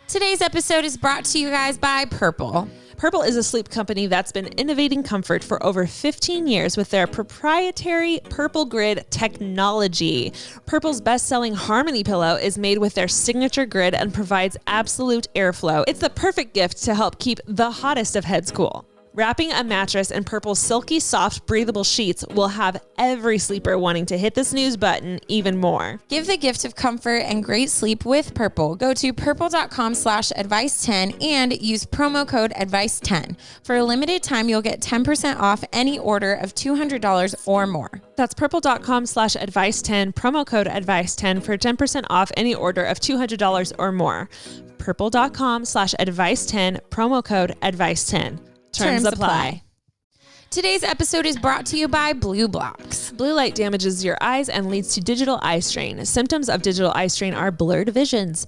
Today's episode is brought to you guys by Purple. Purple is a sleep company that's been innovating comfort for over 15 years with their proprietary Purple Grid technology. Purple's best-selling Harmony pillow is made with their signature grid and provides absolute airflow. It's the perfect gift to help keep the hottest of heads cool. Wrapping a mattress in Purple's silky, soft, breathable sheets will have every sleeper wanting to hit the snooze button even more. Give the gift of comfort and great sleep with Purple. Go to purple.com/advice10 and use promo code advice10. For a limited time, you'll get 10% off any order of $200 or more. That's purple.com/advice10, promo code advice10 for 10% off any order of $200 or more. Purple.com/advice10, promo code advice10. Terms apply. Today's episode is brought to you by Blue Blocks. Blue light damages your eyes and leads to digital eye strain. Symptoms of digital eye strain are blurred visions,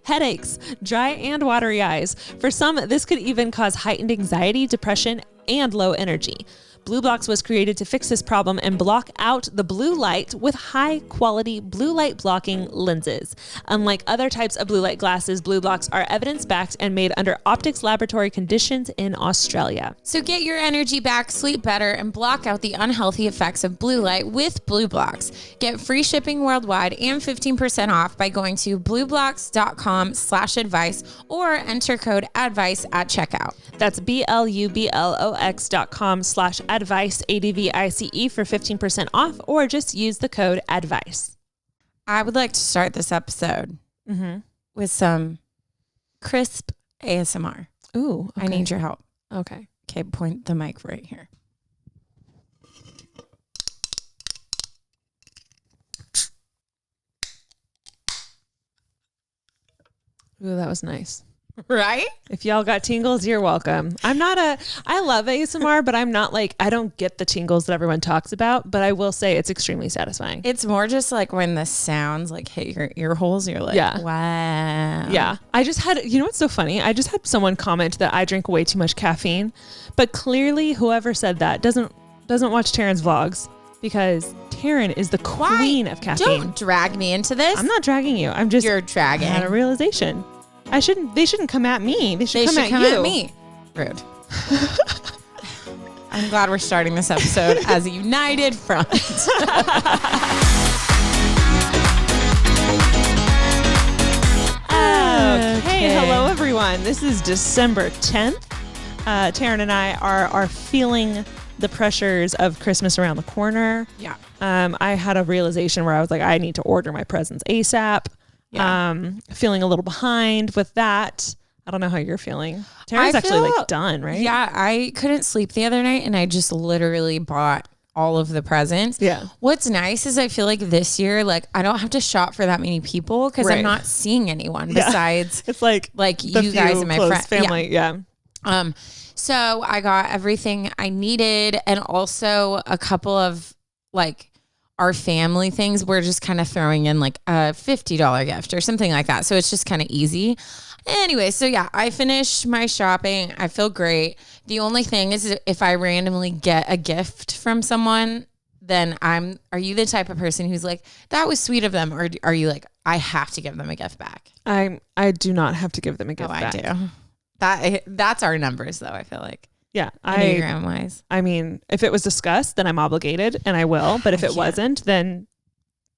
headaches, dry and watery eyes. For some, this could even cause heightened anxiety, depression, and low energy. Blue Blocks was created to fix this problem and block out the blue light with high-quality blue light blocking lenses. Unlike other types of blue light glasses, Blue Blocks are evidence-backed and made under optics laboratory conditions in Australia. So get your energy back, sleep better, and block out the unhealthy effects of blue light with Blue Blocks. Get free shipping worldwide and 15% off by going to blueblocks.com/advice or enter code ADVICE at checkout. That's BLUBLOX.com/advice, ADVICE for 15% off, or just use the code ADVICE. I would like to start this episode with some crisp ASMR. Ooh, okay. I need your help. Okay. Okay, point the mic right here. Ooh, that was nice. Right? If y'all got tingles, you're welcome. I love ASMR, but I'm not like, I don't get the tingles that everyone talks about, but I will say it's extremely satisfying. It's more just like when the sounds like hit your ear holes, you're like, yeah. Wow. Yeah. I just had, you know what's so funny? I just had someone comment that I drink way too much caffeine, but clearly whoever said that doesn't watch Taryn's vlogs, because Taryn is the queen of caffeine. Don't drag me into this. I'm not dragging you. I'm just, you're dragging. I had a realization. They shouldn't come at me. They should come at me. Rude. I'm glad we're starting this episode as a united front. Okay. Hello everyone. This is December 10th. Taryn and I are feeling the pressures of Christmas around the corner. Yeah. I had a realization where I was like, I need to order my presents ASAP. Yeah. Feeling a little behind with that. I don't know how you're feeling. Taryn's actually like done, right? Yeah, I couldn't sleep the other night and I just literally bought all of the presents. Yeah. What's nice is I feel like this year, like I don't have to shop for that many people because I'm not seeing anyone besides it's like you guys and my friends. Family. Yeah. So I got everything I needed and also a couple of like our family things. We're just kind of throwing in like a $50 gift or something like that. So it's just kind of easy. Anyway, so yeah, I finished my shopping. I feel great. The only thing is if I randomly get a gift from someone, then are you the type of person who's like, that was sweet of them? Or are you like, I have to give them a gift back? I do not have to give them a gift back. I do. That's our numbers though, I feel like. Yeah. Enneagram-wise. I mean, if it was discussed, then I'm obligated and I will. But if it wasn't, then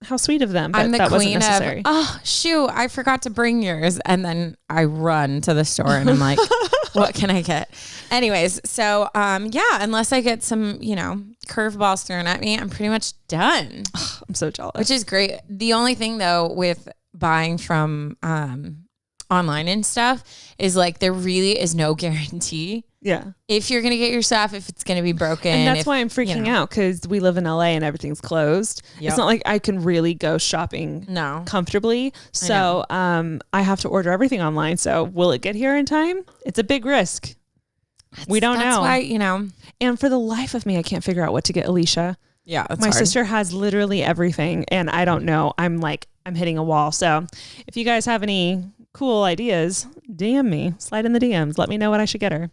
how sweet of them. But I'm the that queen wasn't necessary. Of, oh, shoot, I forgot to bring yours. And then I run to the store and I'm like, what can I get? Anyways, so yeah, unless I get some, curveballs thrown at me, I'm pretty much done. I'm so jealous. Which is great. The only thing though with buying from online and stuff is like there really is no guarantee. Yeah. If you're going to get your stuff, if it's going to be broken. And that's why I'm freaking out, because we live in LA and everything's closed. Yep. It's not like I can really go shopping comfortably. So I have to order everything online. So will it get here in time? It's a big risk. We don't know. That's why, And for the life of me, I can't figure out what to get Alicia. Yeah. My sister has literally everything and I don't know. I'm hitting a wall. So if you guys have any cool ideas, DM me, slide in the DMs. Let me know what I should get her.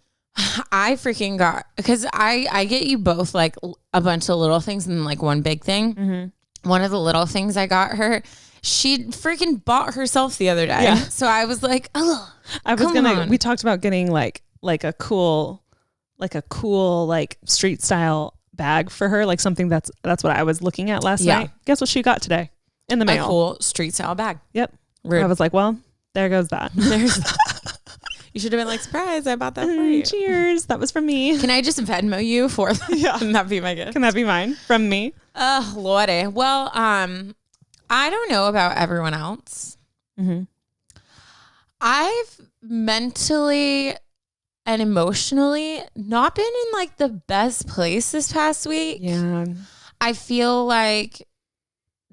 I freaking got, because I get you both like a bunch of little things and like one big thing. Mm-hmm. One of the little things I got her, she freaking bought herself the other day. Yeah. So I was like, oh, we talked about getting like a cool like street style bag for her. Like something that's what I was looking at last night. Guess what she got today in the mail? A cool street style bag. Yep. Rude. I was like, well, there goes that. You should have been like, surprise, I bought that for you. Cheers. That was from me. Can I just Venmo you for that? Yeah. Can that be my gift? Can that be mine from me? Oh, Lordy. Well, I don't know about everyone else. Mm-hmm. I've mentally and emotionally not been in like the best place this past week. Yeah. I feel like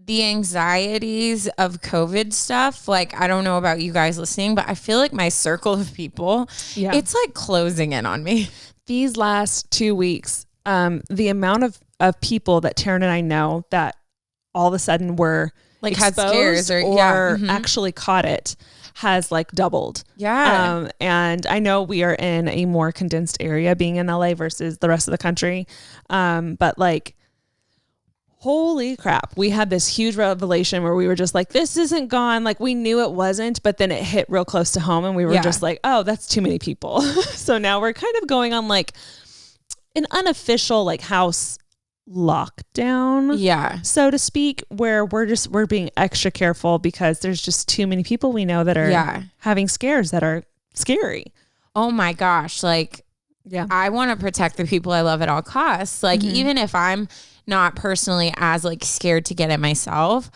the anxieties of COVID stuff, like, I don't know about you guys listening, but I feel like my circle of people, it's like closing in on me. These last 2 weeks, the amount of people that Taryn and I know that all of a sudden were like had scares or actually caught it has like doubled. Yeah. And I know we are in a more condensed area being in LA versus the rest of the country. But like, holy crap, we had this huge revelation where we were just like, this isn't gone. Like we knew it wasn't, but then it hit real close to home and we were just like, oh, that's too many people. So now we're kind of going on like an unofficial like house lockdown, so to speak, where we're being extra careful because there's just too many people we know that are having scares that are scary. Oh my gosh. Like, I want to protect the people I love at all costs. Like, even if I'm not personally as like scared to get it myself,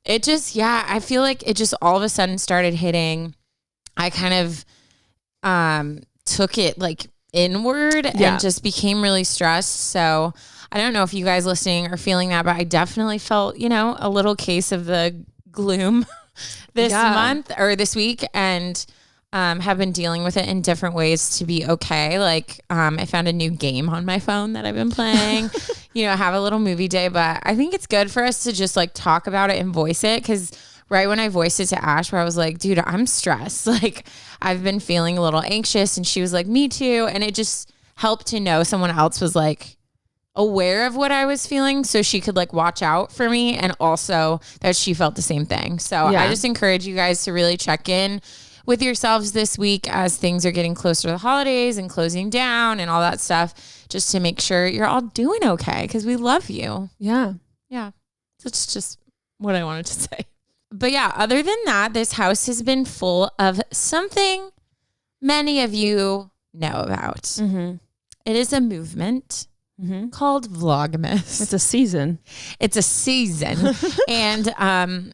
it just, I feel like it just all of a sudden started hitting. I kind of took it like inward and just became really stressed. So I don't know if you guys listening are feeling that, but I definitely felt, a little case of the gloom this month or this week, and have been dealing with it in different ways to be okay. Like, I found a new game on my phone that I've been playing, have a little movie day, but I think it's good for us to just like talk about it and voice it. Cause right when I voiced it to Ash, where I was like, dude, I'm stressed. Like I've been feeling a little anxious, and she was like, me too. And it just helped to know someone else was like aware of what I was feeling, so she could like watch out for me, and also that she felt the same thing. So I just encourage you guys to really check in with yourselves this week as things are getting closer to the holidays and closing down and all that stuff, just to make sure you're all doing okay, because we love you. Yeah. That's just what I wanted to say. But other than that, this house has been full of something many of you know about. Mm-hmm. It is a movement called Vlogmas. It's a season. And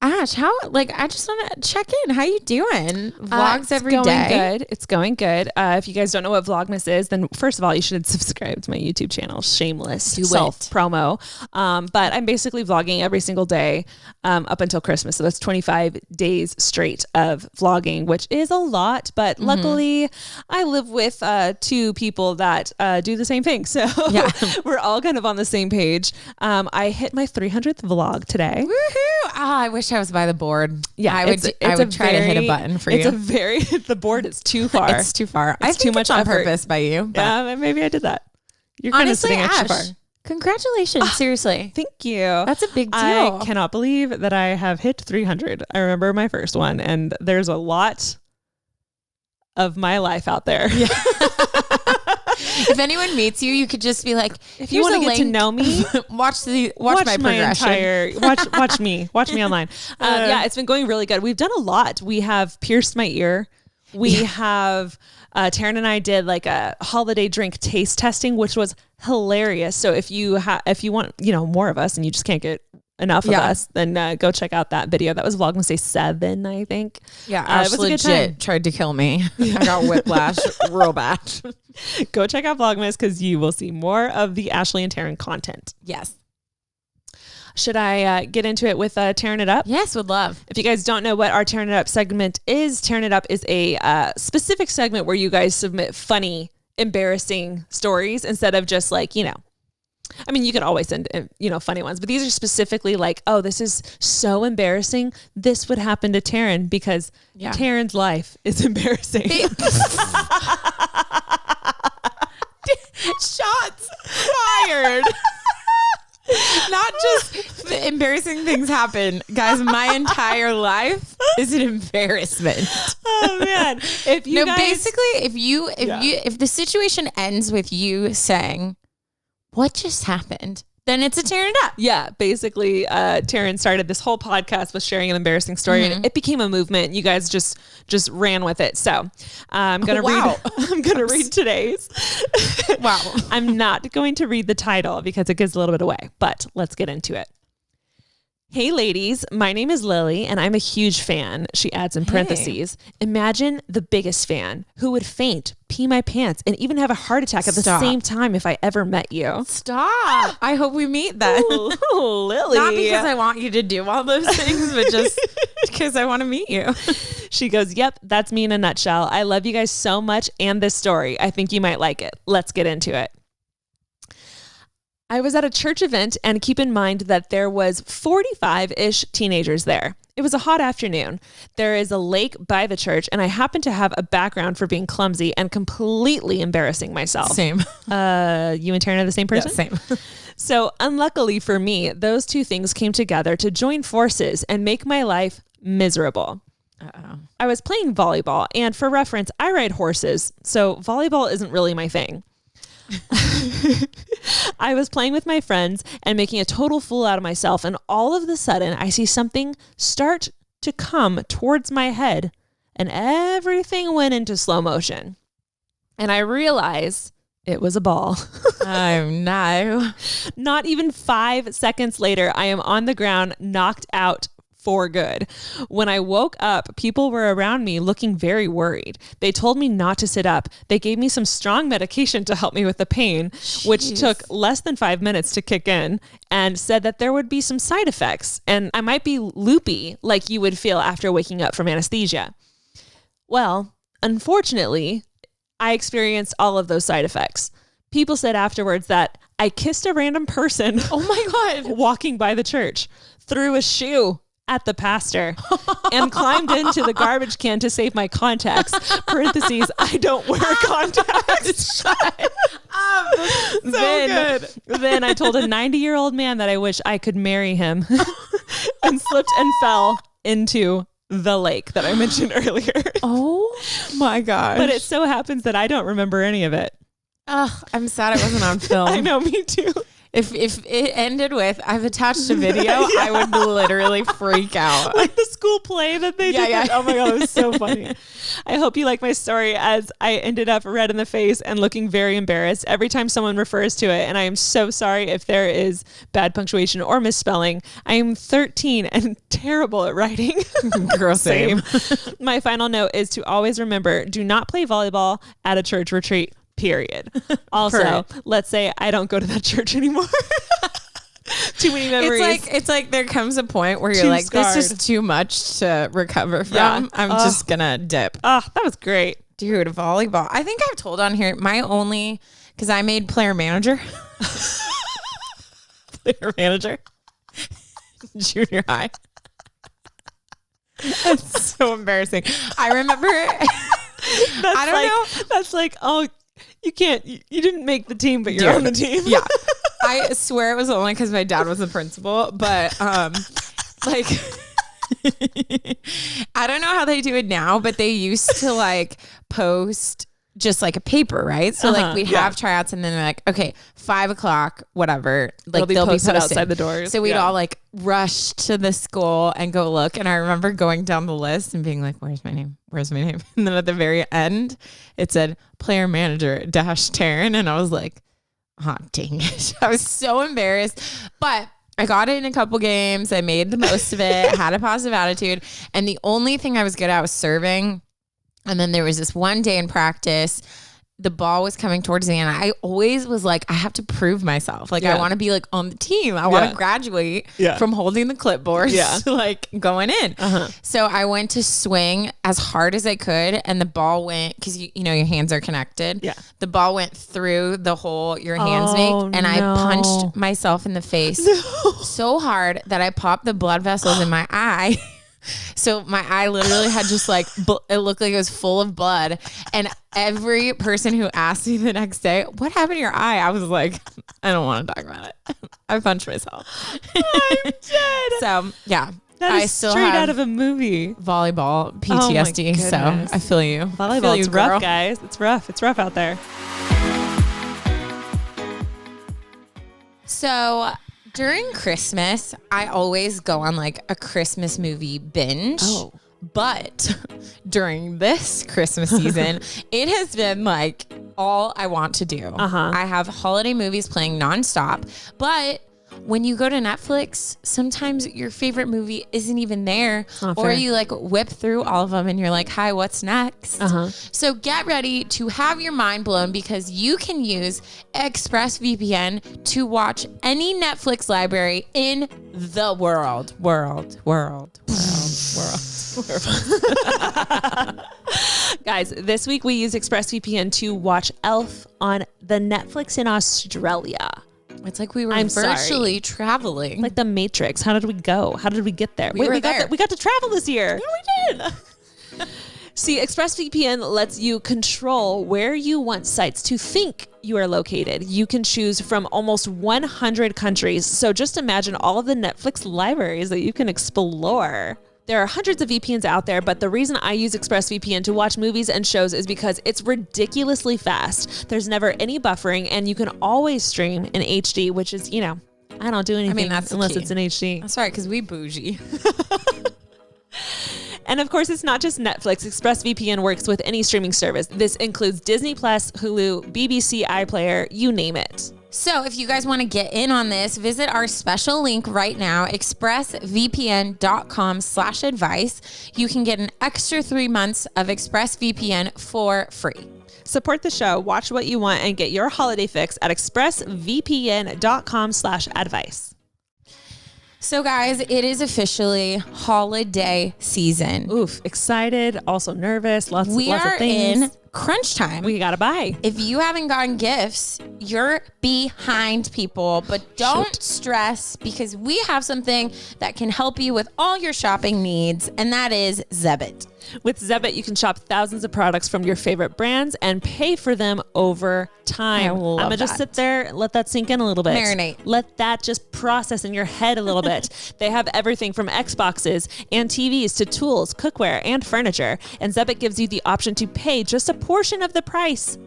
Ash, I just want to check in. How you doing? Vlogs every day. It's going good. If you guys don't know what Vlogmas is, then first of all, you should subscribe to my YouTube channel. Shameless self-promo. But I'm basically vlogging every single day up until Christmas. So that's 25 days straight of vlogging, which is a lot. But luckily, I live with 2 people that do the same thing. So we're all kind of on the same page. I hit my 300th vlog today. Woohoo! I wish I was by the board. I would try to hit a button for you. The board is too far. It's too far. I think too much on purpose by you. Yeah, maybe I did that. You're kind of sitting extra far. Congratulations. Seriously. Thank you. That's a big deal. I cannot believe that I have hit 300. I remember my first one, and there's a lot of my life out there. Yeah. If anyone meets you, you could just be like, if you want to get to know me, watch my progression. Watch me online. It's been going really good. We've done a lot. We have pierced my ear. We have, Taryn and I did like a holiday drink taste testing, which was hilarious. So if you want, more of us and you just can't get enough of us, then go check out that video. That was Vlogmas Day 7, I think. Yeah, Ash it was legit tried to kill me. I got whiplash real bad. Go check out Vlogmas because you will see more of the Ashley and Taryn content. Yes. Should I get into it with Tearing It Up? Yes, would love. If you guys don't know what our Tearing It Up segment is, Tearing It Up is a specific segment where you guys submit funny, embarrassing stories instead of just like, I mean, you can always send, funny ones, but these are specifically like, oh, this is so embarrassing. This would happen to Taryn because Taryn's life is embarrassing. Shots fired. Not just embarrassing things happen, guys. My entire life is an embarrassment. Oh man! If you basically, if the situation ends with you saying, "What just happened?" then it's a tearing it up. Yeah, basically, Taryn started this whole podcast with sharing an embarrassing story, and it became a movement. You guys just ran with it. So I'm gonna read today's. Wow. I'm not going to read the title because it gives a little bit away, but let's get into it. Hey ladies, my name is Lily and I'm a huge fan. She adds in parentheses, imagine the biggest fan who would faint, pee my pants, and even have a heart attack at the same time if I ever met you. Stop. I hope we meet then. Ooh, Lily. Not because I want you to do all those things, but just because I want to meet you. She goes, yep, that's me in a nutshell. I love you guys so much and this story. I think you might like it. Let's get into it. I was at a church event, and keep in mind that there was 45-ish teenagers there. It was a hot afternoon. There is a lake by the church, and I happen to have a background for being clumsy and completely embarrassing myself. Same. You and Taryn are the same person? Yeah, same. So unluckily for me, those two things came together to join forces and make my life miserable. Uh-oh. I was playing volleyball, and for reference, I ride horses, so volleyball isn't really my thing. I was playing with my friends and making a total fool out of myself, and all of a sudden I see something start to come towards my head, and everything went into slow motion. And I realized it was a ball. Oh no. Not even 5 seconds later, I am on the ground, knocked out for good. When I woke up, people were around me looking very worried. They told me not to sit up. They gave me some strong medication to help me with the pain, which took less than 5 minutes to kick in, and said that there would be some side effects and I might be loopy like you would feel after waking up from anesthesia. Well, unfortunately, I experienced all of those side effects. People said afterwards that I kissed a random person. Oh my God. Walking by the church, threw a shoe at the pastor, and climbed into the garbage can to save my contacts. Parentheses, I don't wear contacts. Shut up. So good. Then I told a 90-year-old man that I wish I could marry him and slipped and fell into the lake that I mentioned earlier. Oh my gosh. But it so happens that I don't remember any of it. Ugh, I'm sad it wasn't on film. I know, me too. If it ended with, I've attached a video, yeah. I would literally freak out. Like the school play that they did. Yeah. Oh my God, it was so funny. I hope you like my story, as I ended up red in the face and looking very embarrassed every time someone refers to it. And I am so sorry if there is bad punctuation or misspelling. I am 13 and terrible at writing. Girl, same. My final note is to always remember, do not play volleyball at a church retreat. Period. Also, let's say I don't go to that church anymore. Too many memories. It's like there comes a point where you're like, scarred. this is too much to recover from. Yeah. I'm just gonna dip. Oh, that was great. Dude, volleyball. I think I've told on here because I made player manager. Player manager. Junior high. It's so embarrassing. I remember. I don't know. That's like, oh, you can't, you didn't make the team, but you're on the team. Yeah. I swear it was only because my dad was the principal, but like, I don't know how they do it now, but they used to like post just like a paper, right? So like we'd have tryouts, and then they're like, okay, 5:00, whatever. Like they'll be posted outside the doors. So we'd all like rush to the school and go look. And I remember going down the list and being like, where's my name? Where's my name? And then at the very end, it said player manager -Taryn. And I was like, oh, dang it. I was so embarrassed, but I got it in a couple games. I made the most of it, had a positive attitude. And the only thing I was good at was serving. And then there was this one day in practice, the ball was coming towards the end. I always was like, I have to prove myself. Like, I want to be like on the team. I want to graduate from holding the clipboard to like going in. So I went to swing as hard as I could, and the ball went, because you know your hands are connected. Yeah. The ball went through the hole your hands make, and I punched myself in the face so hard that I popped the blood vessels in my eye. So my eye literally had just like, it looked like it was full of blood. And every person who asked me the next day, what happened to your eye? I was like, I don't want to talk about it. I punched myself. I'm dead. So yeah. That is I still straight have out of a movie. volleyball PTSD. Oh, so I feel you. Volleyball's rough, guys. It's rough. It's rough out there. So during Christmas, I always go on like a Christmas movie binge. Oh. But during this Christmas season, it has been like all I want to do. I have holiday movies playing nonstop. But when you go to Netflix, sometimes your favorite movie isn't even there, or you like whip through all of them and you're like, hi, what's next? So get ready to have your mind blown because you can use ExpressVPN to watch any Netflix library in the world. Guys, this week we use ExpressVPN to watch Elf on the Netflix in Australia. It's like we were virtually traveling. Like the Matrix. How did we go? How did we get there? We got to travel this year. Yeah, we did. See, ExpressVPN lets you control where you want sites to think you are located. You can choose from almost 100 countries. So just imagine all of the Netflix libraries that you can explore. There are hundreds of VPNs out there, but the reason I use ExpressVPN to watch movies and shows is because it's ridiculously fast. There's never any buffering, and you can always stream in HD, which is, I don't do anything unless it's in HD. That's right, because we bougie. And of course, it's not just Netflix. ExpressVPN works with any streaming service. This includes Disney Plus, Hulu, BBC iPlayer, you name it. So if you guys want to get in on this, visit our special link right now, expressvpn.com/advice. You can get an extra 3 months of ExpressVPN for free. Support the show, watch what you want, and get your holiday fix at expressvpn.com/advice. So guys, it is officially holiday season. Oof, excited, also nervous, lots of things. We are in crunch time. We gotta buy. If you haven't gotten gifts, you're behind, people. But don't stress, because we have something that can help you with all your shopping needs, and that is Zebbit. With Zebbit, you can shop thousands of products from your favorite brands and pay for them over time. I'm gonna just sit there, let that sink in a little bit. Marinate. Let that just process in your head a little bit. They have everything from Xboxes and TVs to tools, cookware, and furniture. And Zebbit gives you the option to pay just a portion of the price.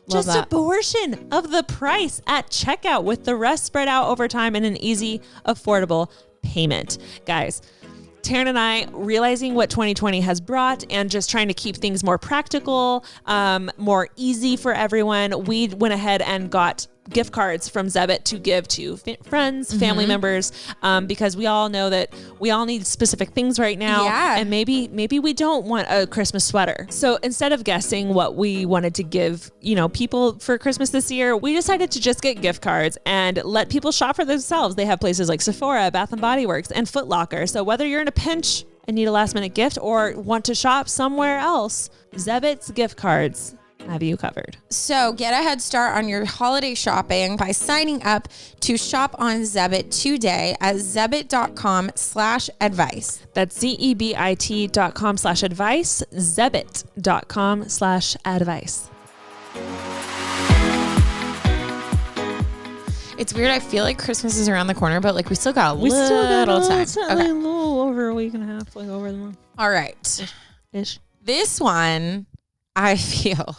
Just a portion of the price at checkout, with the rest spread out over time in an easy, affordable payment. Guys, Taryn and I, realizing what 2020 has brought and just trying to keep things more practical, more easy for everyone, we went ahead and got gift cards from Zebbit to give to friends, family members, because we all know that we all need specific things right now. Yeah. And maybe we don't want a Christmas sweater. So instead of guessing what we wanted to give, people for Christmas this year, we decided to just get gift cards and let people shop for themselves. They have places like Sephora, Bath & Body Works, and Foot Locker. So whether you're in a pinch and need a last minute gift or want to shop somewhere else, Zebbit's gift cards have you covered. So get a head start on your holiday shopping by signing up to shop on Zebbit today at zebbit.com/advice. That's ZEBIT.com/advice, zebbit.com/advice. It's weird. I feel like Christmas is around the corner, but like we still got a little time. Okay. A little over a week and a half, like over the month. All right. Ish. This one, I feel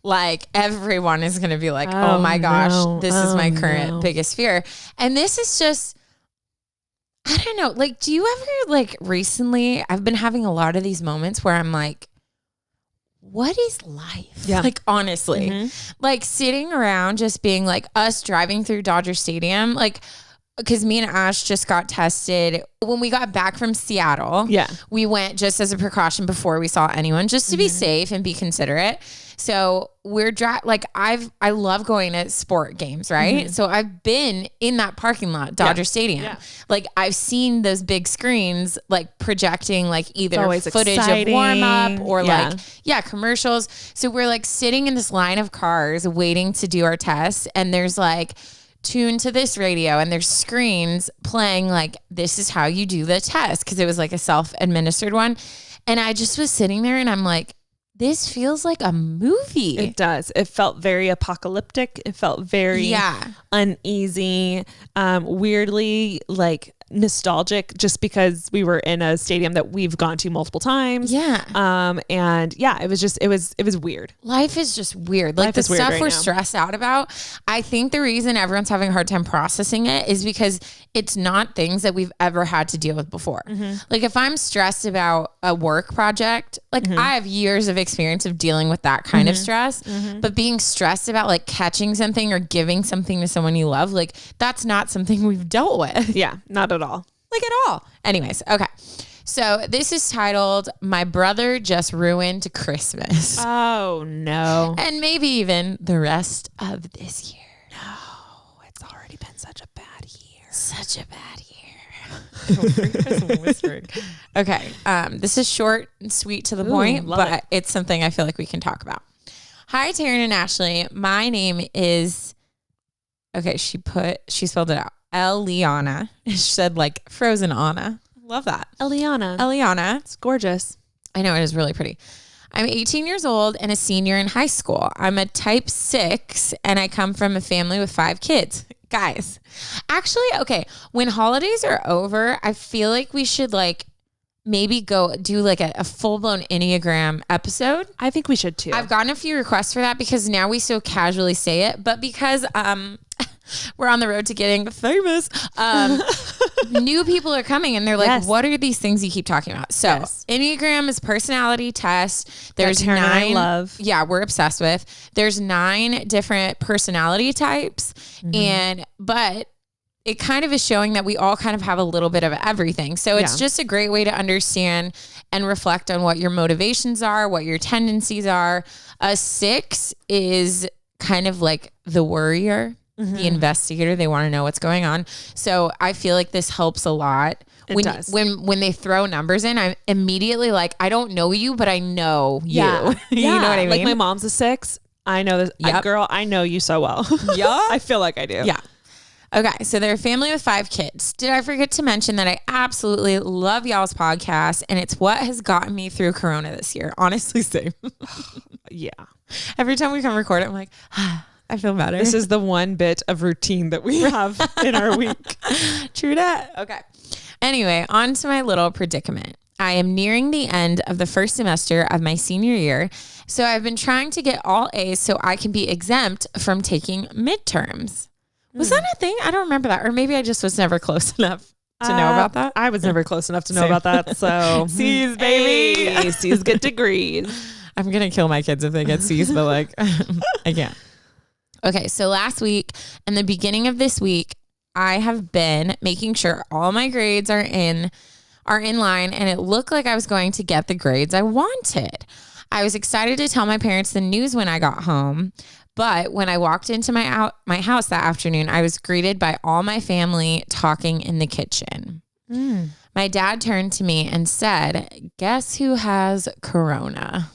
like everyone is going to be like, oh my gosh, this is my current biggest fear. And this is just, I don't know. Like, do you ever recently, I've been having a lot of these moments where I'm like, what is life? Yeah. Like, honestly, like sitting around just being like us driving through Dodger Stadium, because me and Ash just got tested when we got back from Seattle. Yeah. We went just as a precaution before we saw anyone, just to be safe and be considerate. So we're I love going to sport games, right? So I've been in that parking lot, Dodger Stadium. Yeah. Like I've seen those big screens, projecting either footage exciting. Of warm up or commercials. So we're sitting in this line of cars waiting to do our tests, and there's tuned to this radio and there's screens playing like, this is how you do the test. Cause it was like a self-administered one. And I just was sitting there and I'm like, this feels like a movie. It does. It felt very apocalyptic. It felt very uneasy, weirdly like nostalgic, just because we were in a stadium that we've gone to multiple times. Yeah. And yeah, it was weird. Life is just weird. Like the stuff we're stressed out about. I think the reason everyone's having a hard time processing it is because it's not things that we've ever had to deal with before. Like if I'm stressed about a work project, like I have years of experience of dealing with that kind of stress, but being stressed about like catching something or giving something to someone you love, like that's not something we've dealt with. Yeah, not at all. Like at all. Anyways, okay. So this is titled, My Brother Just Ruined Christmas. Oh no. And maybe even the rest of this year. No, it's already been such a bad year. Such a bad year. Whispering. Okay. This is short and sweet to the point, but it's something I feel like we can talk about. Hi, Taryn and Ashley. My name is, okay, she spelled it out. Eliana. She said like frozen Anna. Love that. Eliana. It's gorgeous. I know, it is really pretty. I'm 18 years old and a senior in high school. I'm a type 6 and I come from a family with 5 kids. Guys, actually, okay, when holidays are over, I feel like we should like maybe go do like a full-blown Enneagram episode. I think we should too. I've gotten a few requests for that because now we so casually say it, but because we're on the road to getting famous, new people are coming and they're like, what are these things you keep talking about? So Enneagram is personality test. There's 9. I love. Yeah, we're obsessed with. There's 9 different personality types, but it kind of is showing that we all kind of have a little bit of everything. So it's just a great way to understand and reflect on what your motivations are, what your tendencies are. A 6 is kind of like the worrier, the investigator. They want to know what's going on. So I feel like this helps a lot. It does. When they throw numbers in, I'm immediately like, I don't know you, but I know you. You know what I mean? Like my mom's a 6. I know this. Girl, I know you so well. Yeah. I feel like I do. Yeah. Okay, so they're a family with 5 kids. Did I forget to mention that I absolutely love y'all's podcast, and it's what has gotten me through Corona this year? Honestly, same. Yeah. Every time we come record, I'm like, I feel better. This is the one bit of routine that we have in our week. True that. Okay. Anyway, on to my little predicament. I am nearing the end of the first semester of my senior year, so I've been trying to get all A's so I can be exempt from taking midterms. Was that a thing? I don't remember that. Or maybe I just was never close enough to know about that. I was never close enough to know about that. So C's, baby. Hey, C's get degrees. I'm going to kill my kids if they get C's, but like, I can't. Okay. So last week and the beginning of this week, I have been making sure all my grades are in line, and it looked like I was going to get the grades I wanted. I was excited to tell my parents the news when I got home. But when I walked into my house that afternoon, I was greeted by all my family talking in the kitchen. My dad turned to me and said, "Guess who has Corona?"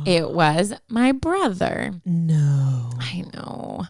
It was my brother. No. I know.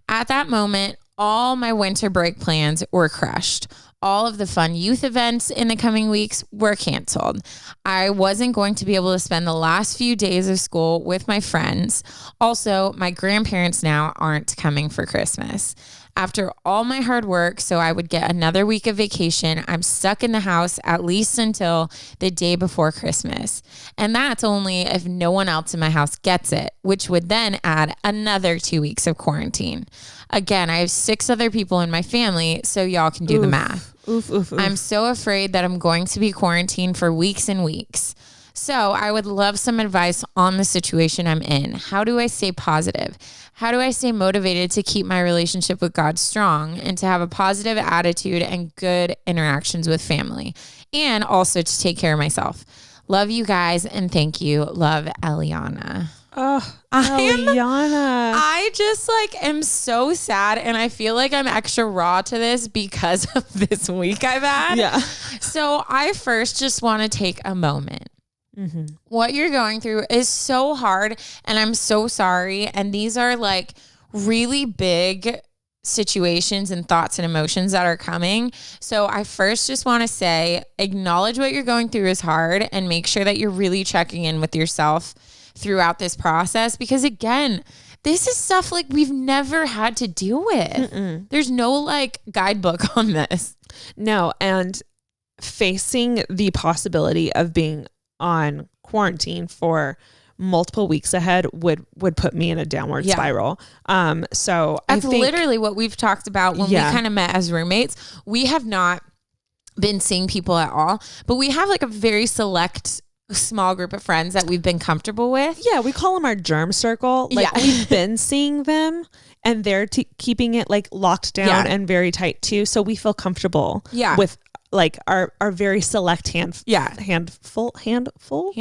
At that moment, all my winter break plans were crushed. All of the fun youth events in the coming weeks were canceled. I wasn't going to be able to spend the last few days of school with my friends. Also, my grandparents now aren't coming for Christmas. After all my hard work, so I would get another week of vacation, I'm stuck in the house at least until the day before Christmas. And that's only if no one else in my house gets it, which would then add another 2 weeks of quarantine. Again, I have 6 other people in my family, so y'all can do the math. I'm so afraid that I'm going to be quarantined for weeks and weeks. So I would love some advice on the situation I'm in. How do I stay positive? How do I stay motivated to keep my relationship with God strong and to have a positive attitude and good interactions with family, and also to take care of myself? Love you guys and thank you. Love, Eliana. Oh, Eliana. I just like am so sad, and I feel like I'm extra raw to this because of this week I've had. Yeah. So I first just want to take a moment. What you're going through is so hard, and I'm so sorry. And these are like really big situations and thoughts and emotions that are coming. So I first just want to say, acknowledge what you're going through is hard, and make sure that you're really checking in with yourself throughout this process, because again, this is stuff like we've never had to deal with. Mm-mm. There's no like guidebook on this. No. And facing the possibility of being on quarantine for multiple weeks ahead would put me in a downward spiral. So that's literally what we've talked about when we kind of met as roommates. We have not been seeing people at all, but we have like a very select small group of friends that we've been comfortable with. Yeah, we call them our germ circle. Like we've been seeing them, and they're keeping it like locked down and very tight too. So we feel comfortable with like our very select handful of people.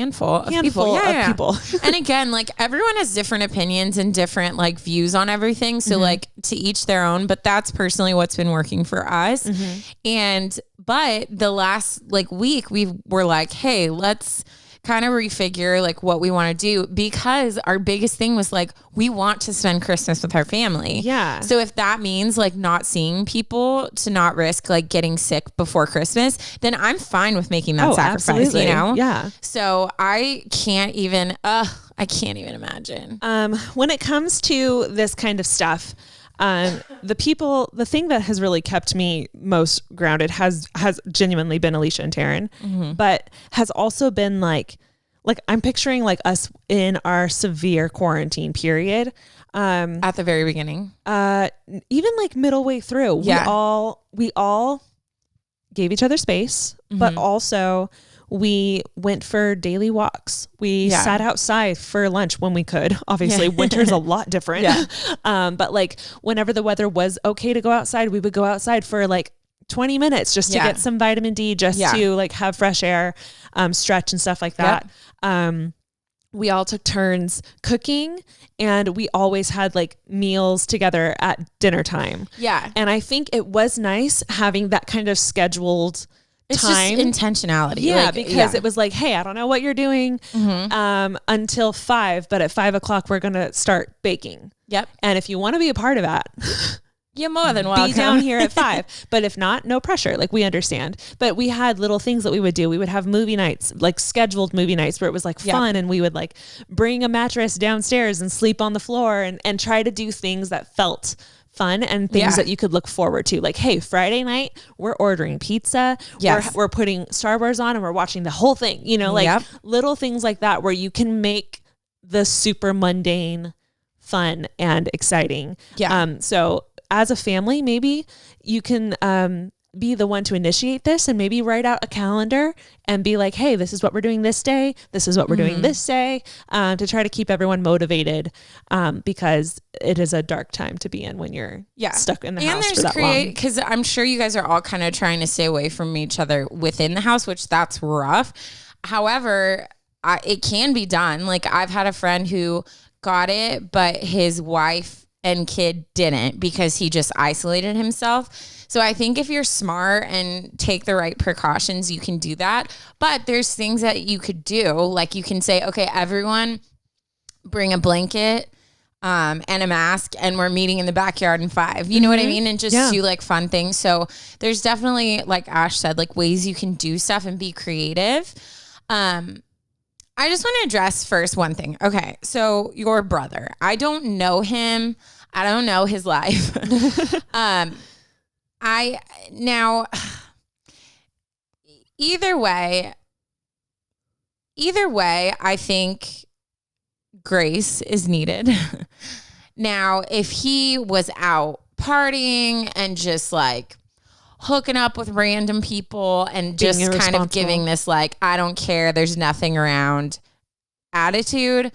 People. And again, like everyone has different opinions and different like views on everything. So like to each their own, but that's personally what's been working for us. But the last like week we were like, hey, let's kind of refigure like what we want to do, because our biggest thing was like, we want to spend Christmas with our family. Yeah. So if that means like not seeing people to not risk like getting sick before Christmas, then I'm fine with making that sacrifice, absolutely. you know? Yeah. So I can't even imagine. When it comes to this kind of stuff, the thing that has really kept me most grounded has genuinely been Alicia and Taryn, but has also been like I'm picturing like us in our severe quarantine period. At the very beginning, even like middle way through, we all gave each other space, but also we went for daily walks. We sat outside for lunch when we could. Obviously, winter's a lot different. But like whenever the weather was okay to go outside, we would go outside for like 20 minutes just to get some vitamin D, just to like have fresh air, stretch and stuff like that. We all took turns cooking, and we always had like meals together at dinner time. Yeah. And I think it was nice having that kind of scheduled time. Just intentionality. Yeah, like, because it was like, hey, I don't know what you're doing until 5, but at 5 o'clock we're going to start baking. Yep. And if you want to be a part of that, you're more than welcome. Be down here at 5. But if not, no pressure. Like we understand. But we had little things that we would do. We would have movie nights, like scheduled movie nights where it was like fun, and we would like bring a mattress downstairs and sleep on the floor and try to do things that felt fun and things that you could look forward to. Like, hey, Friday night, we're ordering pizza. Yes. We're putting Star Wars on and we're watching the whole thing, you know, like little things like that where you can make the super mundane fun and exciting. Yeah. So as a family, maybe you can be the one to initiate this and maybe write out a calendar and be like, hey, this is what we're doing this day. This is what we're doing this day, to try to keep everyone motivated, because it is a dark time to be in when you're stuck in the house for that long. Because I'm sure you guys are all kind of trying to stay away from each other within the house, which that's rough. However, it can be done. Like I've had a friend who got it, but his wife and kid didn't, because he just isolated himself. So I think if you're smart and take the right precautions, you can do that. But there's things that you could do. Like you can say, okay, everyone bring a blanket and a mask, and we're meeting in the backyard in 5. You know what I mean? And just do like fun things. So there's definitely, like Ash said, like ways you can do stuff and be creative. I just want to address first one thing. Okay, so your brother, I don't know him. I don't know his life. Either way, I think grace is needed. Now, if he was out partying and just like hooking up with random people and just kind of giving this like, I don't care, there's nothing around attitude,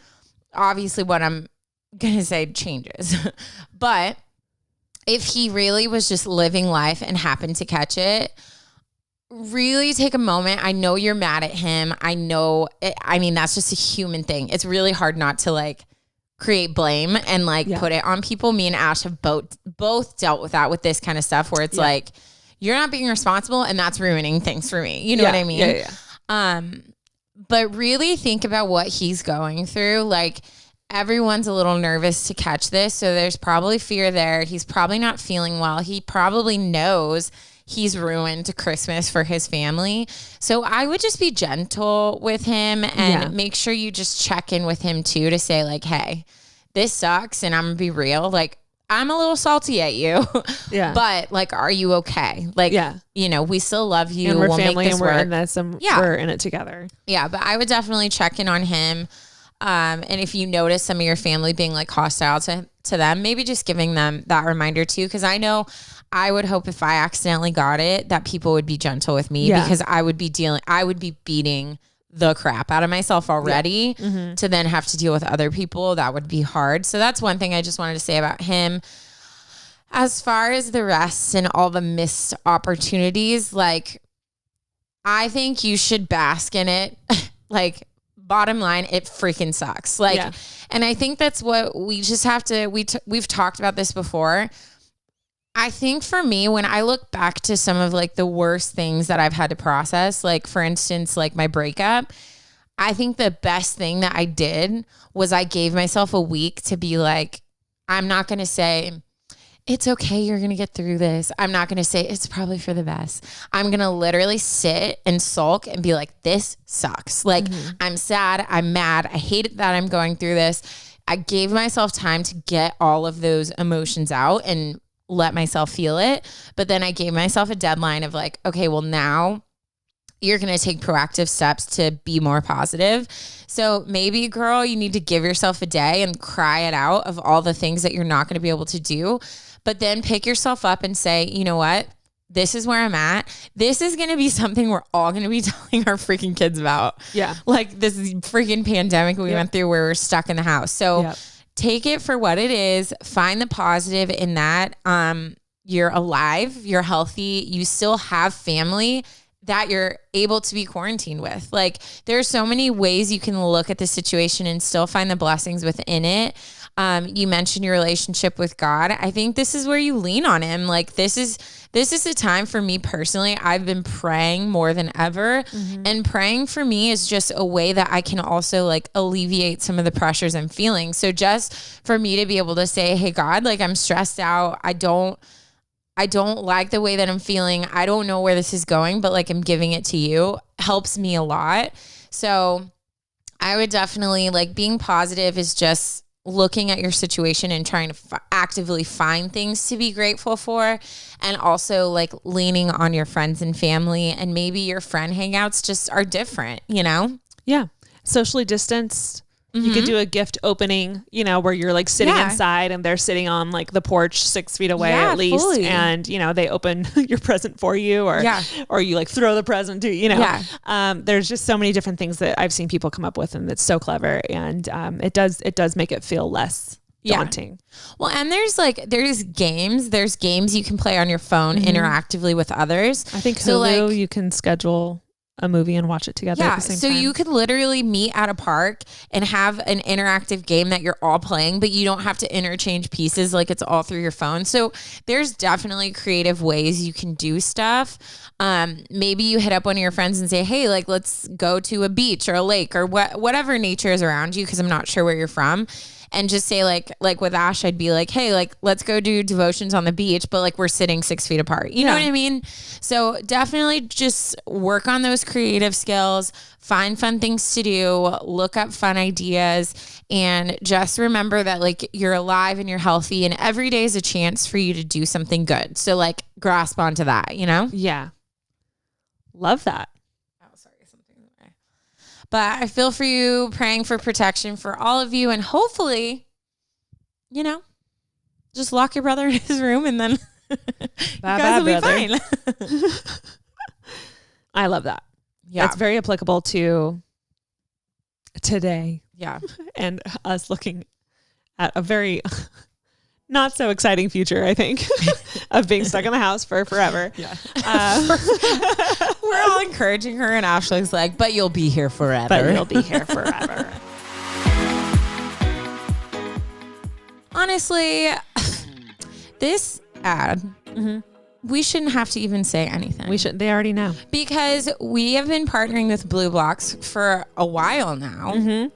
obviously what I'm going to say changes. But if he really was just living life and happened to catch it, really take a moment. I know you're mad at him. I know, I mean, that's just a human thing. It's really hard not to like create blame and like put it on people. Me and Ash have both dealt with that with this kind of stuff where it's like, you're not being responsible and that's ruining things for me. You know what I mean? But really think about what he's going through. Like, everyone's a little nervous to catch this. So there's probably fear there. He's probably not feeling well. He probably knows he's ruined Christmas for his family. So I would just be gentle with him and make sure you just check in with him too to say like, hey, this sucks. And I'm gonna be real. Like, I'm a little salty at you, but like, are you okay? Like, you know, we still love you. And we're we'll family make this and we're work. in this and we're in it together. Yeah. But I would definitely check in on him. And if you notice some of your family being like hostile to them, maybe just giving them that reminder too. Cause I know I would hope if I accidentally got it that people would be gentle with me because I would be beating the crap out of myself already to then have to deal with other people. That would be hard. So that's one thing I just wanted to say about him. As far as the rest and all the missed opportunities, like, I think you should bask in it. Like, bottom line, it freaking sucks. Like, and I think that's what we just have to, we've talked about this before. I think for me, when I look back to some of like the worst things that I've had to process, like for instance, like my breakup, I think the best thing that I did was I gave myself a week to be like, I'm not going to say, it's okay, you're going to get through this. I'm not going to say it's probably for the best. I'm going to literally sit and sulk and be like, this sucks. Like, I'm sad. I'm mad. I hate it that I'm going through this. I gave myself time to get all of those emotions out and let myself feel it. But then I gave myself a deadline of like, okay, well now you're going to take proactive steps to be more positive. So maybe, girl, you need to give yourself a day and cry it out of all the things that you're not going to be able to do. But then pick yourself up and say, you know what? This is where I'm at. This is going to be something we're all going to be telling our freaking kids about. Yeah. Like this freaking pandemic we went through where we're stuck in the house. So take it for what it is. Find the positive in that. You're alive. You're healthy. You still have family that you're able to be quarantined with. Like, there's so many ways you can look at the situation and still find the blessings within it. You mentioned your relationship with God. I think this is where you lean on him. Like, this is a time for me personally. I've been praying more than ever. And praying for me is just a way that I can also like alleviate some of the pressures I'm feeling. So just for me to be able to say, hey, God, like, I'm stressed out. I don't like the way that I'm feeling. I don't know where this is going, but like, I'm giving it to you, helps me a lot. So I would definitely, like, being positive is just looking at your situation and trying to actively find things to be grateful for. And also like leaning on your friends and family, and maybe your friend hangouts just are different, you know? Yeah. Socially distanced. You could do a gift opening, you know, where you're like sitting inside and they're sitting on like the porch 6 feet away at least. Fully. And, you know, they open your present for you or you like throw the present to, you know, there's just so many different things that I've seen people come up with, and it's so clever. And it does make it feel less daunting. Well, and there's games you can play on your phone interactively with others. I think Hulu, you can schedule a movie and watch it together at the same time. So you could literally meet at a park and have an interactive game that you're all playing, but you don't have to interchange pieces. Like, it's all through your phone. So there's definitely creative ways you can do stuff. Maybe you hit up one of your friends and say, hey, like, let's go to a beach or a lake or whatever nature is around you, because I'm not sure where you're from. And just say like with Ash, I'd be like, hey, like, let's go do devotions on the beach, but like, we're sitting 6 feet apart. You know what I mean? So definitely just work on those creative skills, find fun things to do, look up fun ideas, and just remember that like, you're alive and you're healthy, and every day is a chance for you to do something good. So like, grasp onto that, you know? Yeah. Love that. But I feel for you, praying for protection for all of you. And hopefully, you know, just lock your brother in his room and then you guys will be fine. I love that. Yeah. It's very applicable to today. Yeah. And us looking at a very not so exciting future, I think, of being stuck in the house for forever. Yeah. We're all encouraging her, and Ashley's like, but you'll be here forever. But you'll be here forever. Honestly, this ad we shouldn't have to even say anything. We should. They already know. Because we have been partnering with Blue Blocks for a while now.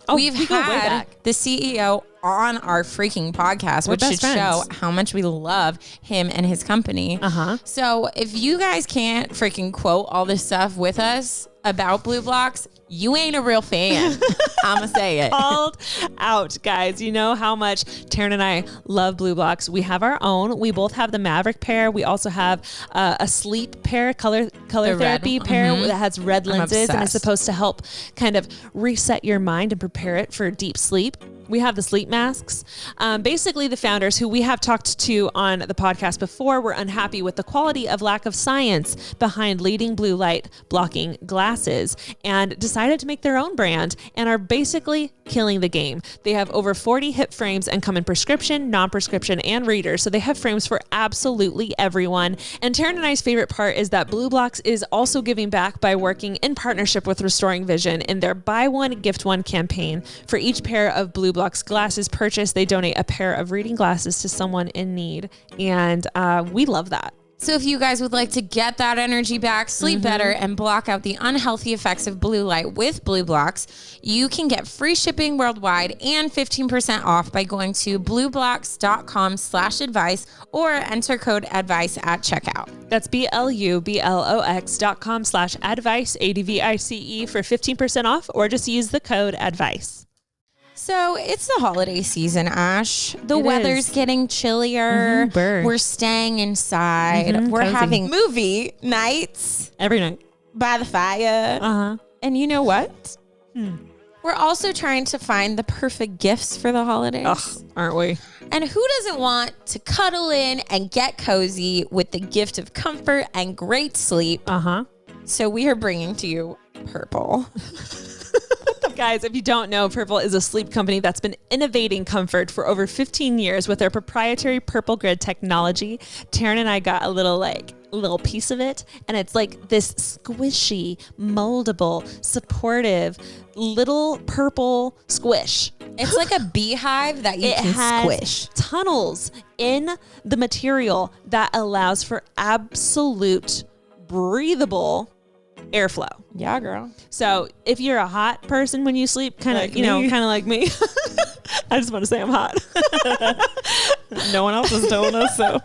Oh, We've we go way had back. the CEO on our freaking podcast, which should show how much we love him and his company. So if you guys can't freaking quote all this stuff with us about Blue Blocks, you ain't a real fan. I'ma say it. Called out, guys. You know how much Taryn and I love Blue Blocks. We have our own. We both have the Maverick pair. We also have a sleep pair, color therapy pair that has red lenses and is supposed to help kind of reset your mind and prepare it for deep sleep. We have the sleep masks. Basically, the founders who we have talked to on the podcast before were unhappy with the quality of lack of science behind leading blue light blocking glasses and decided to make their own brand and are basically killing the game. They have over 40 hip frames and come in prescription, non-prescription, and readers. So they have frames for absolutely everyone. And Taryn and I's favorite part is that Blue Blocks is also giving back by working in partnership with Restoring Vision in their Buy One, Gift One campaign. For each pair of Blue Blocks glasses purchased, they donate a pair of reading glasses to someone in need. And we love that. So if you guys would like to get that energy back, sleep better, and block out the unhealthy effects of blue light with Blue Blocks, you can get free shipping worldwide and 15% off by going to blueblocks.com/advice or enter code advice at checkout. That's BLUBLOX.com/advice, ADVICE for 15% off, or just use the code advice. So it's the holiday season, Ash. The weather's getting chillier. We're staying inside. We're having movie nights every night by the fire. And you know what? We're also trying to find the perfect gifts for the holidays. Ugh, aren't we? And who doesn't want to cuddle in and get cozy with the gift of comfort and great sleep? So we are bringing to you Purple. Guys, if you don't know, Purple is a sleep company that's been innovating comfort for over 15 years with their proprietary Purple Grid technology. Taryn and I got a little piece of it, and it's like this squishy, moldable, supportive, little purple squish. It's like a beehive that you can squish. Tunnels in the material that allows for absolute breathable airflow. Yeah, girl. So if you're a hot person when you sleep, kind of like me. I just want to say I'm hot. No one else is telling us so.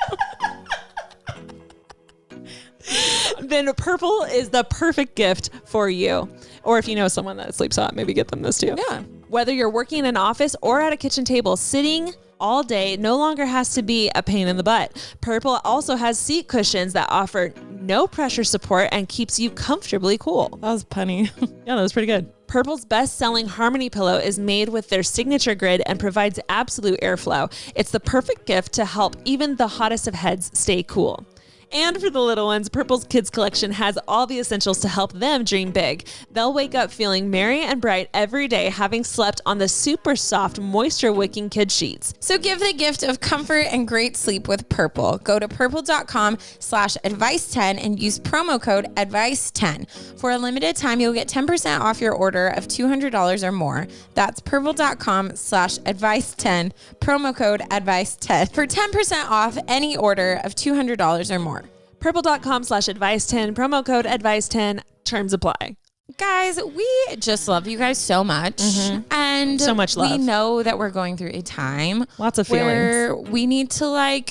Then Purple is the perfect gift for you. Or if you know someone that sleeps hot, maybe get them this too. Yeah. Whether you're working in an office or at a kitchen table, sitting all day no longer has to be a pain in the butt. Purple also has seat cushions that offer no pressure support and keeps you comfortably cool. That was punny. Yeah, that was pretty good. Purple's best-selling Harmony pillow is made with their signature grid and provides absolute airflow. It's the perfect gift to help even the hottest of heads stay cool. And for the little ones, Purple's Kids Collection has all the essentials to help them dream big. They'll wake up feeling merry and bright every day, having slept on the super soft, moisture-wicking kid sheets. So give the gift of comfort and great sleep with Purple. Go to purple.com/advice10 and use promo code advice10. For a limited time, you'll get 10% off your order of $200 or more. That's purple.com/advice10, promo code advice10 for 10% off any order of $200 or more. Purple.com/advice10, promo code advice10, terms apply. Guys, we just love you guys so much. And so much love. We know that we're going through a time. Lots of where feelings. we need to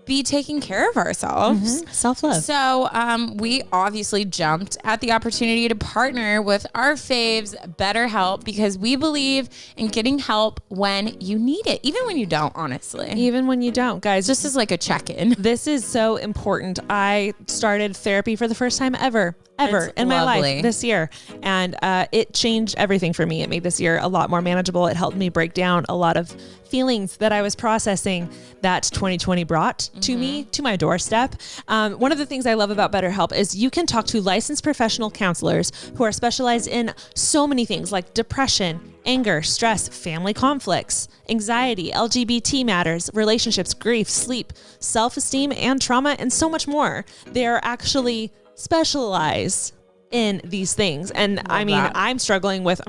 be taking care of ourselves. Self-love. So we obviously jumped at the opportunity to partner with our faves, BetterHelp, because we believe in getting help when you need it, even when you don't, honestly. Even when you don't, guys. Just as a check-in. This is so important. I started therapy for the first time ever It's in my lovely. life this year. And it changed everything for me. It made this year a lot more manageable. It helped me break down a lot of feelings that I was processing that 2020 brought to me, to my doorstep. One of the things I love about BetterHelp is you can talk to licensed professional counselors who are specialized in so many things like depression, anger, stress, family conflicts, anxiety, LGBT matters, relationships, grief, sleep, self-esteem, and trauma, and so much more. They are actually specialized in these things. And I mean, I'm struggling with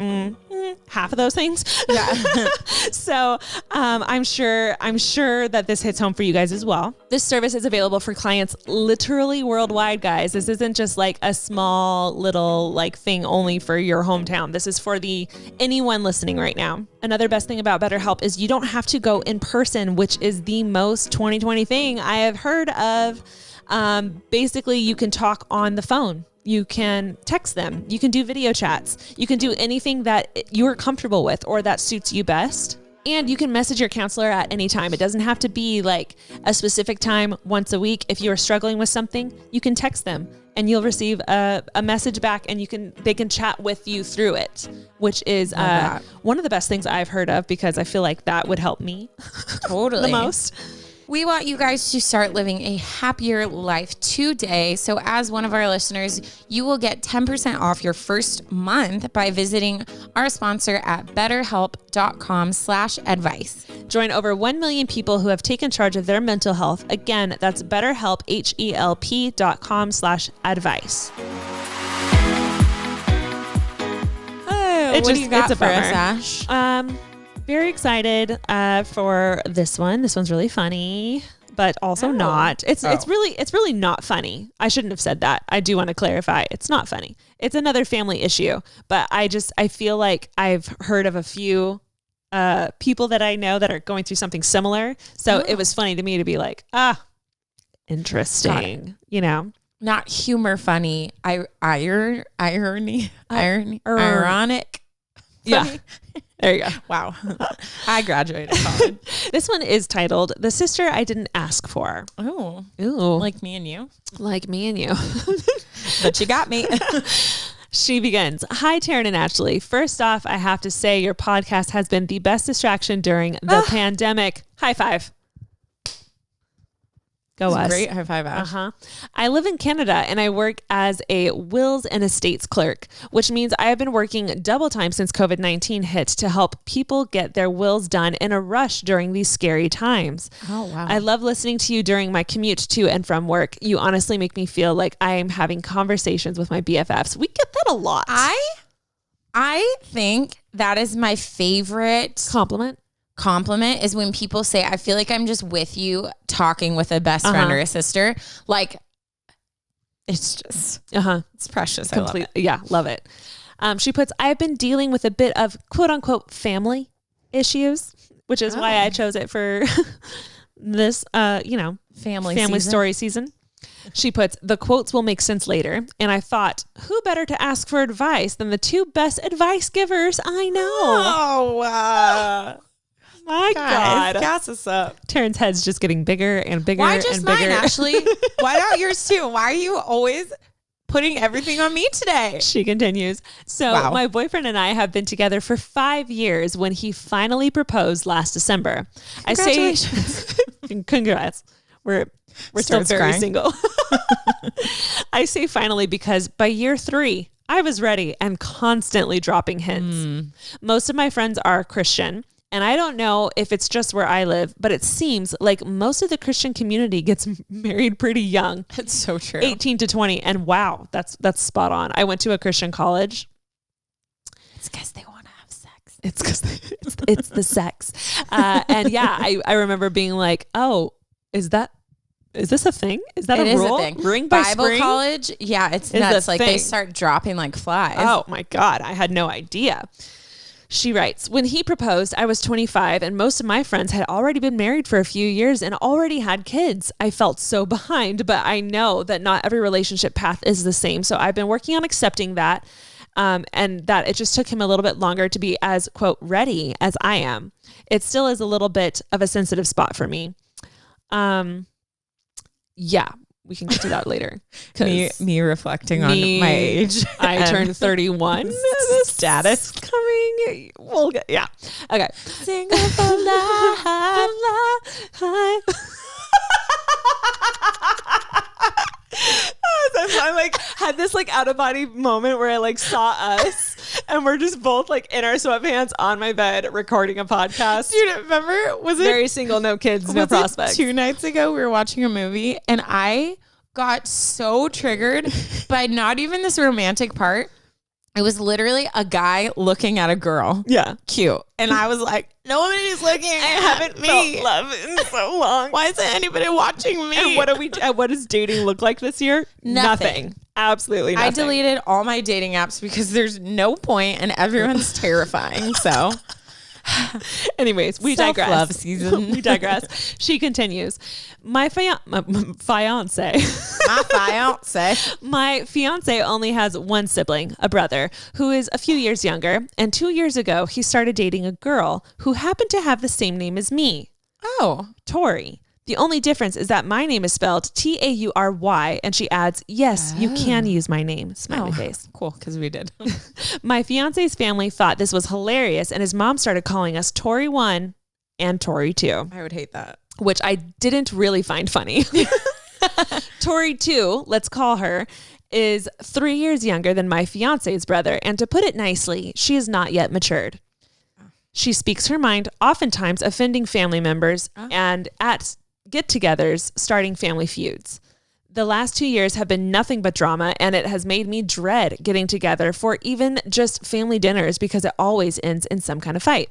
half of those things. Yeah. So I'm sure that this hits home for you guys as well. This service is available for clients literally worldwide, guys. This isn't just like a small little like thing only for your hometown. This is for anyone listening right now. Another best thing about BetterHelp is you don't have to go in person, which is the most 2020 thing I have heard of. Basically, you can talk on the phone. You can text them. You can do video chats. You can do anything that you're comfortable with or that suits you best. And you can message your counselor at any time. It doesn't have to be like a specific time once a week. If you're struggling with something, you can text them and you'll receive a message back, and they can chat with you through it, which is one of the best things I've heard of, because I feel like that would help me totally the most. We want you guys to start living a happier life today. So as one of our listeners, you will get 10% off your first month by visiting our sponsor at betterhelp.com/advice. Join over 1 million people who have taken charge of their mental health. Again, that's BetterHelp, HELP.com/advice. Oh, what do you got for us, Ash? Very excited for this one. This one's really funny, but also not. It's really not funny. I shouldn't have said that. I do want to clarify. It's not funny. It's another family issue, but I feel like I've heard of a few people that I know that are going through something similar. So it was funny to me to be like, interesting, you know. Not humor funny, irony, ironic. Yeah. Funny. There you go. Wow. I graduated college. This one is titled The Sister I Didn't Ask For. Oh. Ooh. Like me and you. Like me and you. But you got me. She begins. Hi, Taryn and Ashley. First off, I have to say your podcast has been the best distraction during the pandemic. High five. Go us. Great. High five, Ash. I live in Canada and I work as a wills and estates clerk, which means I have been working double time since COVID-19 hit to help people get their wills done in a rush during these scary times. Oh, wow. I love listening to you during my commute to and from work. You honestly make me feel like I am having conversations with my BFFs. We get that a lot. I think that is my favorite compliment is when people say, I feel like I'm just with you talking with a best friend or a sister. Like, it's just, it's precious. I love it. Yeah, love it. She puts, I've been dealing with a bit of quote unquote family issues, which is why I chose it for this, family story season. She puts, the quotes will make sense later. And I thought, who better to ask for advice than the two best advice givers I know? Oh, my God. Gas us up. Taryn's head's just getting bigger and bigger. Why just and mine, bigger. Ashley? Why not yours too? Why are you always putting everything on me today? She continues. So my boyfriend and I have been together for 5 years when he finally proposed last December. Congratulations. I say, congrats. We're still very single. I say finally because by year 3, I was ready and constantly dropping hints. Most of my friends are Christian. And I don't know if it's just where I live, but it seems like most of the Christian community gets married pretty young. It's so true. 18 to 20. And wow, that's spot on. I went to a Christian college. It's because they want to have sex. It's because it's the sex. And yeah, I remember being like, oh, is this a thing? Is that a rule? A thing. Ring by Bible spring? college. Yeah, it's nuts. Like they start dropping like flies. Oh my God. I had no idea. She writes, when he proposed, I was 25 and most of my friends had already been married for a few years and already had kids. I felt so behind, but I know that not every relationship path is the same. So I've been working on accepting that, and that it just took him a little bit longer to be as, quote, ready as I am. It still is a little bit of a sensitive spot for me. Yeah. We can get to that later. Me reflecting on my age. I turned 31. The status coming. We'll get, yeah. Okay. Single for life. I like had this like out of body moment where I like saw us and we're just both like in our sweatpants on my bed recording a podcast. Dude, remember, was it very single, no kids, no prospects. 2 nights ago we were watching a movie and I got so triggered by not even this romantic part. It was literally a guy looking at a girl. Yeah. Cute. And I was like, nobody's looking at me. Felt love in so long. Why isn't anybody watching me? And what does dating look like this year? Nothing. Absolutely nothing. I deleted all my dating apps because there's no point and everyone's terrifying. So anyways, we digress. Self-love season. We digress. She continues. My fiance. My fiance only has one sibling, a brother, who is a few years younger. And 2 years ago, he started dating a girl who happened to have the same name as me. Oh. Tori. The only difference is that my name is spelled Taury, and she adds, yes, you can use my name. Smiley face. Cool, because we did. My fiance's family thought this was hilarious, and his mom started calling us Tori 1 and Tori 2. I would hate that. Which I didn't really find funny. Tori 2, let's call her, is 3 years younger than my fiance's brother, and to put it nicely, she is not yet matured. She speaks her mind, oftentimes offending family members, and at get-togethers, starting family feuds. The last 2 years have been nothing but drama, and it has made me dread getting together for even just family dinners because it always ends in some kind of fight.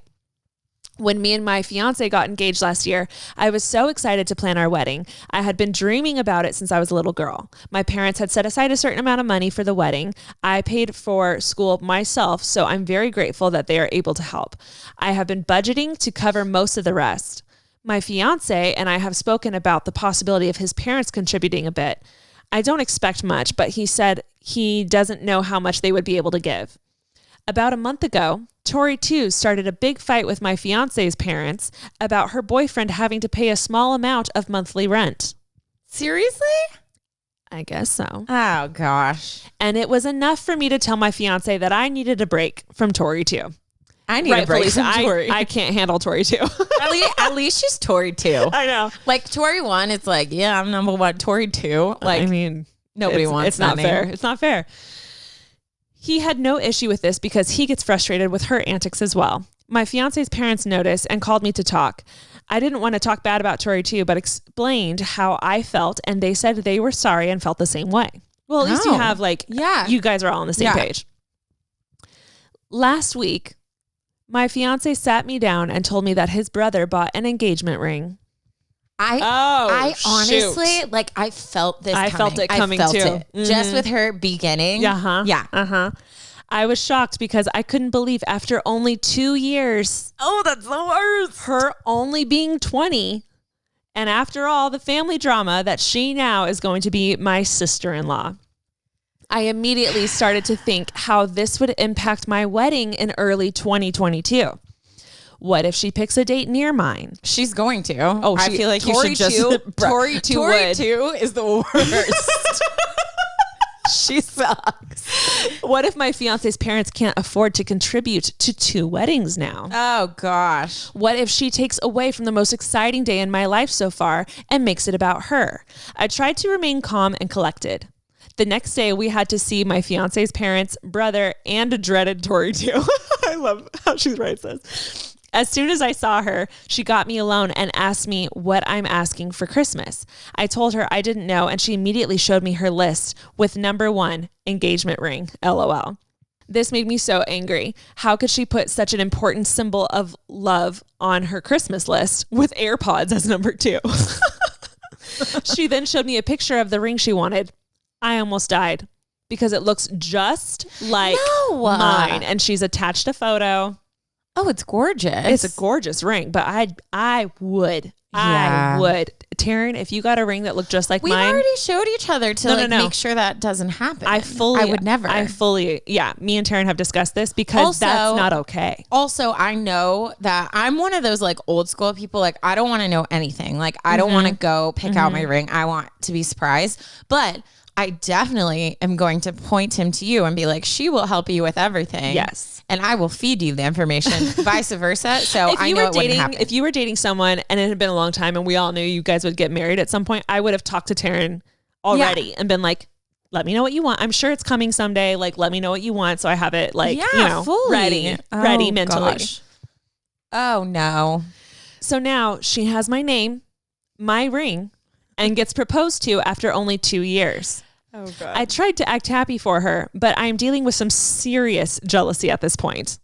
When me and my fiance got engaged last year, I was so excited to plan our wedding. I had been dreaming about it since I was a little girl. My parents had set aside a certain amount of money for the wedding. I paid for school myself, so I'm very grateful that they are able to help. I have been budgeting to cover most of the rest. My fiance and I have spoken about the possibility of his parents contributing a bit. I don't expect much, but he said he doesn't know how much they would be able to give. About a month ago, Tori 2 started a big fight with my fiance's parents about her boyfriend having to pay a small amount of monthly rent. Seriously? I guess so. Oh, gosh. And it was enough for me to tell my fiance that I needed a break from Tori 2. I need a break from Tori. I can't handle Tori 2. At least she's Tori 2. I know. Like Tori 1, it's like, yeah, I'm number one. Tori 2, like, I mean, nobody wants it's not name. fair. It's not fair. He had no issue with this because he gets frustrated with her antics as well. My fiance's parents noticed and called me to talk. I didn't want to talk bad about Tori 2, but explained how I felt, and they said they were sorry and felt the same way. Well, at least you have you guys are all on the same page. Last week, my fiance sat me down and told me that his brother bought an engagement ring. I honestly, I felt this I coming. felt it coming too. Mm-hmm. Just with her beginning. Yeah. I was shocked because I couldn't believe after only 2 years. Oh, that's the worst. Her only being 20. And after all the family drama that she now is going to be my sister-in-law. I immediately started to think how this would impact my wedding in early 2022. What if she picks a date near mine? She's going to. Oh, I feel like Tori you should just... Tori 2 Tori 2 is the worst. She sucks. What if my fiance's parents can't afford to contribute to 2 weddings now? Oh, gosh. What if she takes away from the most exciting day in my life so far and makes it about her? I tried to remain calm and collected. The next day, we had to see my fiance's parents, brother, and a dreaded Tori 2. I love how she writes this. As soon as I saw her, she got me alone and asked me what I'm asking for Christmas. I told her I didn't know, and she immediately showed me her list with number 1, engagement ring, LOL. This made me so angry. How could she put such an important symbol of love on her Christmas list with AirPods as number 2? She then showed me a picture of the ring she wanted. I almost died because it looks just like mine, and she's attached a photo. Oh, it's gorgeous. It's a gorgeous ring, but I would. Taryn, if you got a ring that looked just like mine. We already showed each other to make sure that doesn't happen. I would never. Me and Taryn have discussed this because that's not okay. Also, I know that I'm one of those old school people. I don't want to know anything. I don't want to go pick out my ring. I want to be surprised. But I definitely am going to point him to you and be like, she will help you with everything. Yes. And I will feed you the information, vice versa. So I know it wouldn't happen. If you were dating someone and it had been a long time and we all knew you guys would get married at some point, I would have talked to Taryn already and been like, let me know what you want. I'm sure it's coming someday. Let me know what you want. So I have it fully ready mentally. Gosh. Oh no. So now she has my name, my ring, and gets proposed to after only 2 years. Oh, God. I tried to act happy for her, but I'm dealing with some serious jealousy at this point.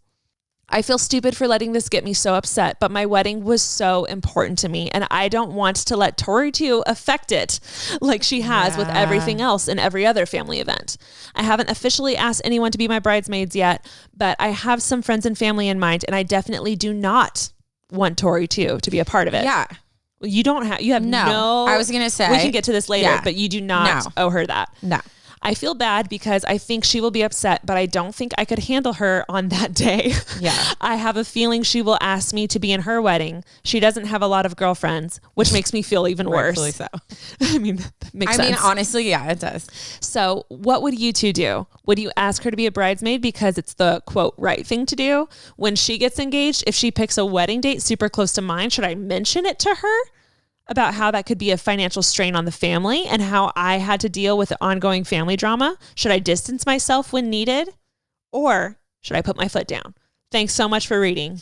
I feel stupid for letting this get me so upset, but my wedding was so important to me, and I don't want to let Tori too affect it like she has with everything else in every other family event. I haven't officially asked anyone to be my bridesmaids yet, but I have some friends and family in mind, and I definitely do not want Tori too to be a part of it. Yeah. You have no. I was going to say. We can get to this later, but you do not owe her that. No. I feel bad because I think she will be upset, but I don't think I could handle her on that day. Yeah. I have a feeling she will ask me to be in her wedding. She doesn't have a lot of girlfriends, which makes me feel even worse. Rightfully so. I mean, that makes sense. I mean, honestly, yeah, it does. So what would you two do? Would you ask her to be a bridesmaid because it's the quote right thing to do? When she gets engaged, if she picks a wedding date super close to mine, should I mention it to her about how that could be a financial strain on the family and how I had to deal with the ongoing family drama? Should I distance myself when needed? Or should I put my foot down? Thanks so much for reading.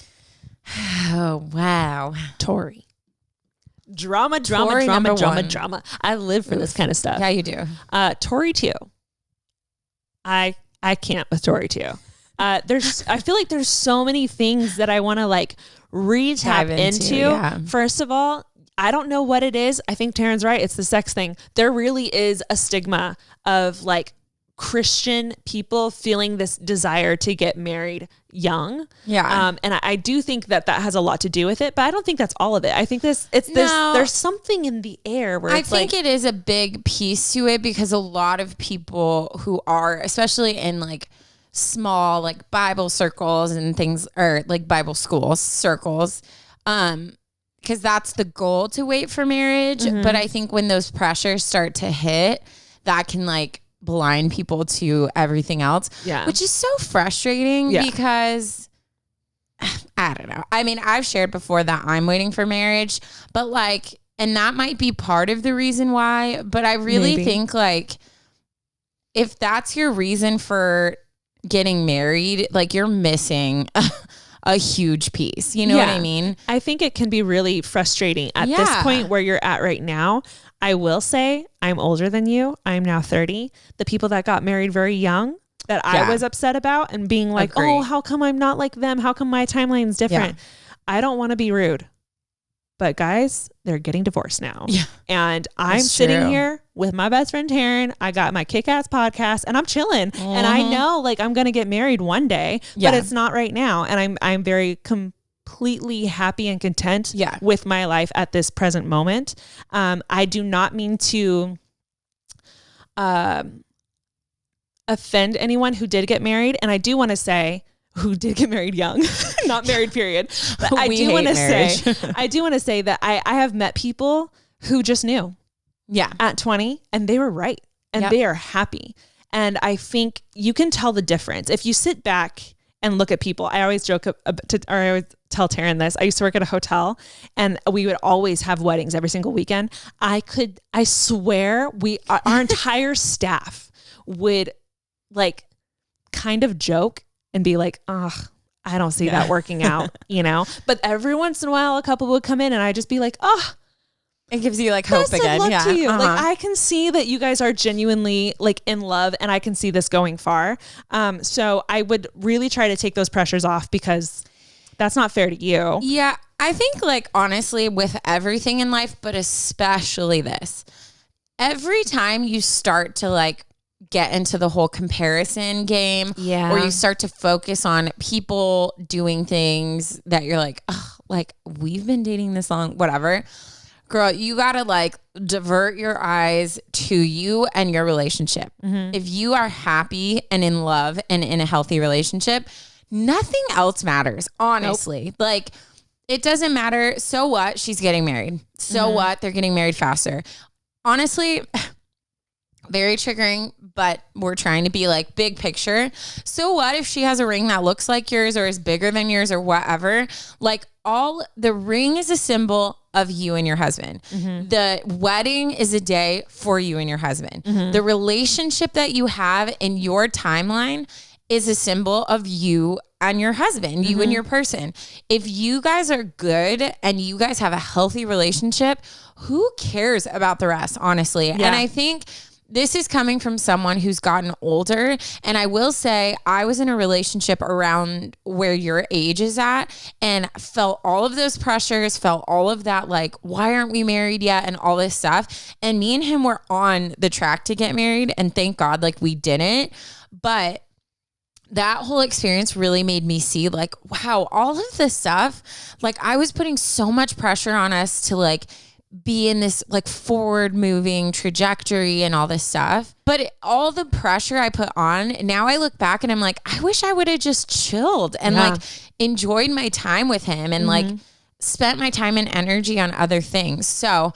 Oh, wow. Tori. Drama. I live for this kind of stuff. Yeah, you do. Tori too. I can't with Tori too. I feel like there's so many things that I want to like tap into. Yeah. First of all, I don't know what it is. I think Taryn's right. It's the sex thing. There really is a stigma of like Christian people feeling this desire to get married young. Yeah. And I do think that has a lot to do with it, but I don't think that's all of it. I think there's something in the air where I think it is a big piece to it because a lot of people who are, especially in like small, like Bible circles and things, or like Bible schools circles, because that's the goal to wait for marriage. Mm-hmm. But I think when those pressures start to hit, that can like blind people to everything else, which is so frustrating because I don't know. I mean, I've shared before that I'm waiting for marriage, but like, and that might be part of the reason why, but I really think like if that's your reason for getting married, like you're missing a huge piece. You know what I mean? I think it can be really frustrating at this point where you're at right now. I will say I'm older than you. I'm now 30. The people that got married very young that I was upset about and being like, oh, how come I'm not like them? How come my timeline's different? Yeah. I don't want to be rude, but guys, they're getting divorced now. Yeah. And I'm sitting here with my best friend, Taryn. I got my kick-ass podcast and I'm chilling. Mm-hmm. And I know like I'm going to get married one day, but it's not right now. And I'm very completely happy and content with my life at this present moment. I do not mean to offend anyone who did get married. And I do want to say who did get married young, not married period. But I do want to say that I have met people who just knew at 20 and they were right and they are happy. And I think you can tell the difference if you sit back and look at people. I always I always tell Taryn this. I used to work at a hotel and we would always have weddings every single weekend. I swear our entire staff would like kind of joke and be like, oh, I don't see that working out, you know? But every once in a while, a couple would come in and I'd just be like, oh, it gives you like hope again. Luck to you. Like I can see that you guys are genuinely like in love and I can see this going far. So I would really try to take those pressures off because that's not fair to you. Yeah. I think like honestly with everything in life, but especially this, every time you start to like get into the whole comparison game or you start to focus on people doing things that you're like, oh, like we've been dating this long, whatever. Girl, you got to like divert your eyes to you and your relationship. Mm-hmm. If you are happy and in love and in a healthy relationship, nothing else matters, honestly. Nope. Like it doesn't matter. So what? She's getting married. So what? They're getting married faster. Honestly, very triggering, but we're trying to be like big picture. So what if she has a ring that looks like yours or is bigger than yours or whatever? Like the ring is a symbol of you and your husband. Mm-hmm. The wedding is a day for you and your husband. Mm-hmm. The relationship that you have in your timeline is a symbol of you and your husband, you and your person. If you guys are good and you guys have a healthy relationship, who cares about the rest, honestly? Yeah. And I think this is coming from someone who's gotten older. And I will say I was in a relationship around where your age is at and felt all of those pressures, felt all of that, like, why aren't we married yet? And all this stuff. And me and him were on the track to get married. And thank God, like, we didn't. But that whole experience really made me see, like, wow, all of this stuff, like, I was putting so much pressure on us to, like, be in this like forward moving trajectory and all this stuff. But all the pressure I put on, now I look back and I'm like, I wish I would have just chilled and like enjoyed my time with him and like spent my time and energy on other things. So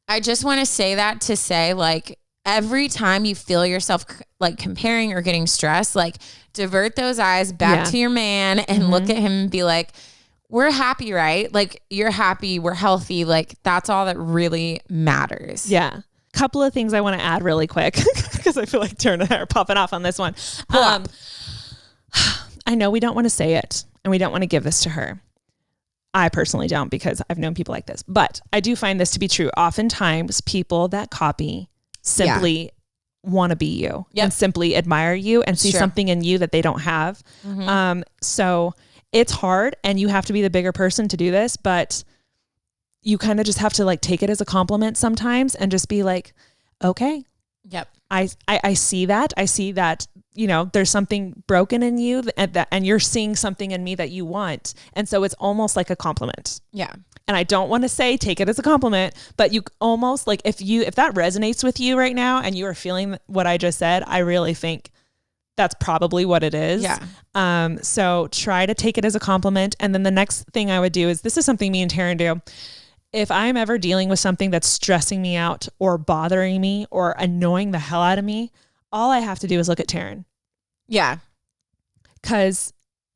I just want to say that to say, like, every time you feel yourself like comparing or getting stressed, like, divert those eyes back to your man and look at him and be like, we're happy, right? Like, you're happy, we're healthy. Like, that's all that really matters. Yeah. Couple of things I want to add really quick because I feel like Taryn and I are popping off on this one. I know we don't want to say it and we don't want to give this to her. I personally don't, because I've known people like this, but I do find this to be true. Oftentimes people that copy simply want to be you and simply admire you and see something in you that they don't have. So it's hard and you have to be the bigger person to do this, but you kind of just have to like take it as a compliment sometimes and just be like, okay. Yep. I see that. I see that, you know, there's something broken in you and you're seeing something in me that you want. And so it's almost like a compliment. Yeah. And I don't want to say take it as a compliment, but you almost like if that resonates with you right now and you are feeling what I just said, I really think that's probably what it is. Yeah. So try to take it as a compliment. And then the next thing I would do is, this is something me and Taryn do. If I'm ever dealing with something that's stressing me out or bothering me or annoying the hell out of me, all I have to do is look at Taryn. Yeah. Cause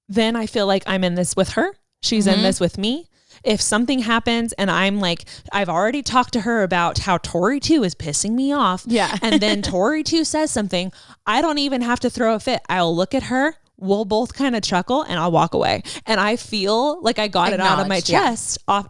then I feel like I'm in this with her. She's in this with me. If something happens and I'm like, I've already talked to her about how Tori 2 is pissing me off. Yeah. And then Tori 2 says something, I don't even have to throw a fit. I'll look at her. We'll both kind of chuckle and I'll walk away. And I feel like I got it out of my chest, I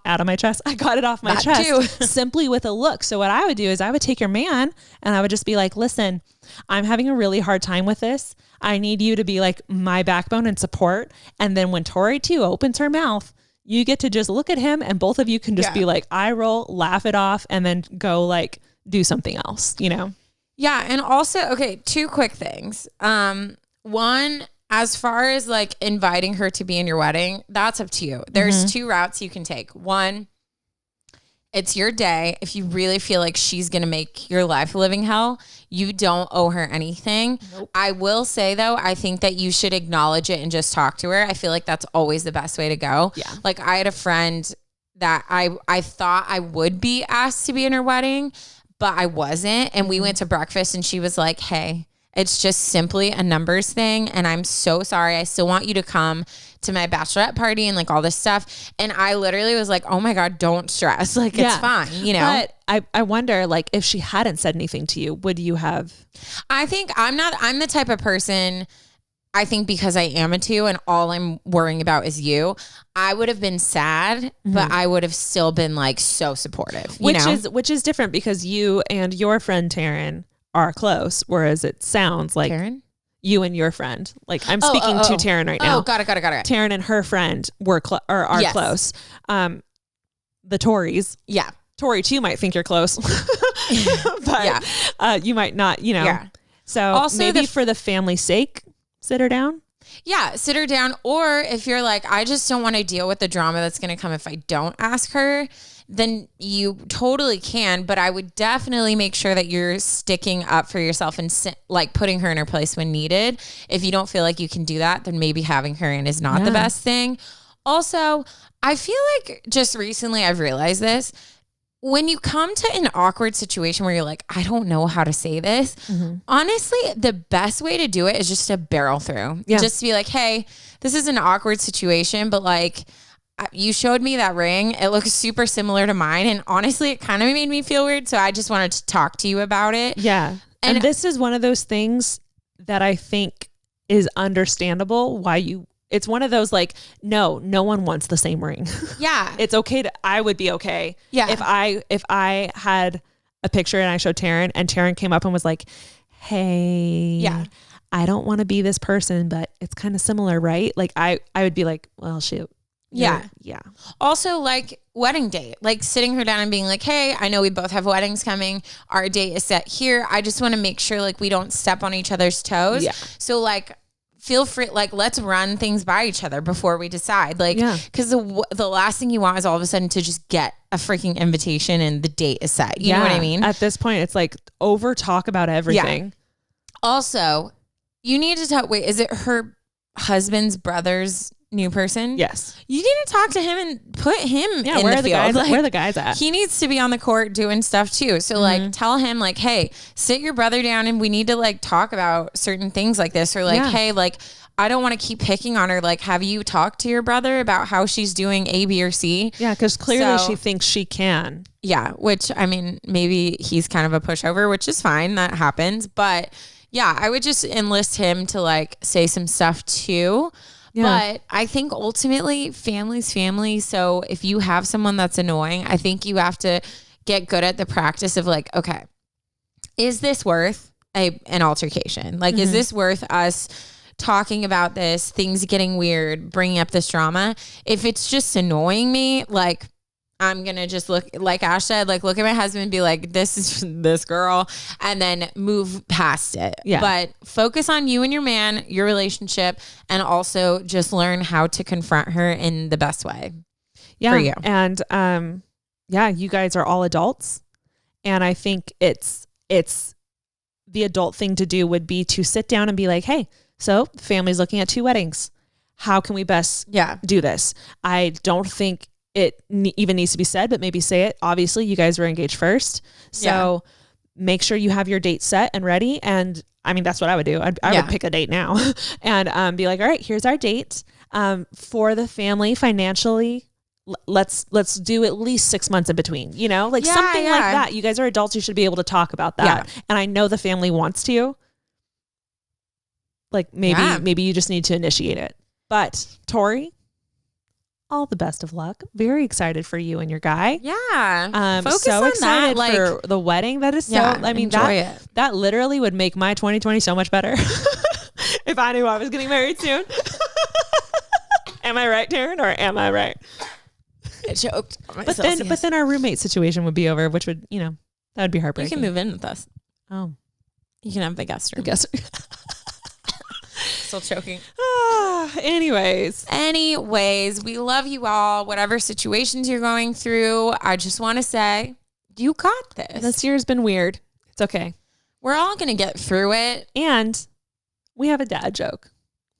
got it off my chest simply with a look. So what I would do is I would take your man and I would just be like, listen, I'm having a really hard time with this. I need you to be like my backbone and support. And then when Tori 2 opens her mouth, you get to just look at him and both of you can just be like, eye roll, laugh it off, and then go like do something else, you know? Yeah. And also, okay, two quick things. One, as far as like inviting her to be in your wedding, that's up to you. There's two routes you can take. One, it's your day. If you really feel like she's going to make your life a living hell, you don't owe her anything. Nope. I will say though, I think that you should acknowledge it and just talk to her. I feel like that's always the best way to go. Yeah. Like I had a friend that I thought I would be asked to be in her wedding, but I wasn't. And we went to breakfast and she was like, hey, it's just simply a numbers thing. And I'm so sorry. I still want you to come to my bachelorette party and like all this stuff. And I literally was like, oh my God, don't stress. Like, it's fine, you know? But I wonder, like, if she hadn't said anything to you, would you have? I think I'm the type of person, I think because I am a 2 and all I'm worrying about is you, I would have been sad, but I would have still been like so supportive, which is different because you and your friend Taryn are close, whereas it sounds like Taryn? You and your friend. Like I'm speaking to Taryn right now. Oh, got it. Taryn and her friend are close. The Tories. Yeah. Tori 2 might think you're close, but you might not, you know. Yeah. So also maybe for the family's sake, sit her down. Yeah, sit her down. Or if you're like, I just don't want to deal with the drama that's going to come if I don't ask her, then you totally can. But I would definitely make sure that you're sticking up for yourself and like putting her in her place when needed. If you don't feel like you can do that, then maybe having her in is not the best thing. Also, I feel like just recently I've realized this. When you come to an awkward situation where you're like, I don't know how to say this, honestly, the best way to do it is just to barrel through. Yeah. Just to be like, hey, this is an awkward situation, but like, you showed me that ring. It looks super similar to mine. And honestly, it kind of made me feel weird. So I just wanted to talk to you about it. Yeah. And this is one of those things that I think is understandable why it's one of those like, no one wants the same ring. Yeah. It's okay I would be okay. Yeah. If I had a picture and I showed Taryn, and Taryn came up and was like, hey, Yeah. I don't want to be this person, but it's kind of similar, right? Like I would be like, well, shoot. Yeah. Yeah. Also, like, wedding date, like sitting her down and being like, hey, I know we both have weddings coming. Our date is set here. I just want to make sure like we don't step on each other's toes. Yeah. So like, feel free, like, let's run things by each other before we decide. Like, because the last thing you want is all of a sudden to just get a freaking invitation and the date is set. You know what I mean? At this point, it's like over talk about everything. Yeah. Also, you need to talk. Wait, is it her husband's brother's new person? Yes. You need to talk to him and put him in where the field. Guys, like, where are the guys at? He needs to be on the court doing stuff too. So like tell him like, hey, sit your brother down and we need to like talk about certain things like this. Or like, hey, like, I don't want to keep picking on her. Like, have you talked to your brother about how she's doing A, B, or C? Yeah, because clearly she thinks she can. Yeah, which, I mean, maybe he's kind of a pushover, which is fine. That happens. But yeah, I would just enlist him to like say some stuff too. Yeah. But I think ultimately family's family. So if you have someone that's annoying, I think you have to get good at the practice of like, okay, is this worth an altercation? Like, is this worth us talking about this, things getting weird, bringing up this drama? If it's just annoying me, like, I'm going to just look, like Ash said, like, look at my husband and be like, this is this girl, and then move past it. Yeah. But focus on you and your man, your relationship, and also just learn how to confront her in the best way for you. And, you guys are all adults. And I think it's the adult thing to do would be to sit down and be like, hey, so family's looking at 2 weddings. How can we best do this? I don't think it even needs to be said, but maybe say it. Obviously, you guys were engaged first. So make sure you have your date set and ready. And I mean, that's what I would do. I would pick a date now and be like, all right, here's our date. For the family financially, let's do at least 6 months in between, you know, like something like that. You guys are adults. You should be able to talk about that. Yeah. And I know the family wants to. Like maybe you just need to initiate it. But Tori, all the best of luck. Very excited for you and your guy. Yeah. Focus so on excited that, like, for the wedding. That is so, I mean, that literally would make my 2020 so much better if I knew I was getting married soon. Am I right, Taryn, or am I right? I choked. But then our roommate situation would be over, which would, you know, that would be heartbreaking. You can move in with us. Oh. You can have the guest room. Still choking. Anyways, we love you all. Whatever situations you're going through, I just want to say, you got this. This year's been weird. It's okay. We're all going to get through it. And we have a dad joke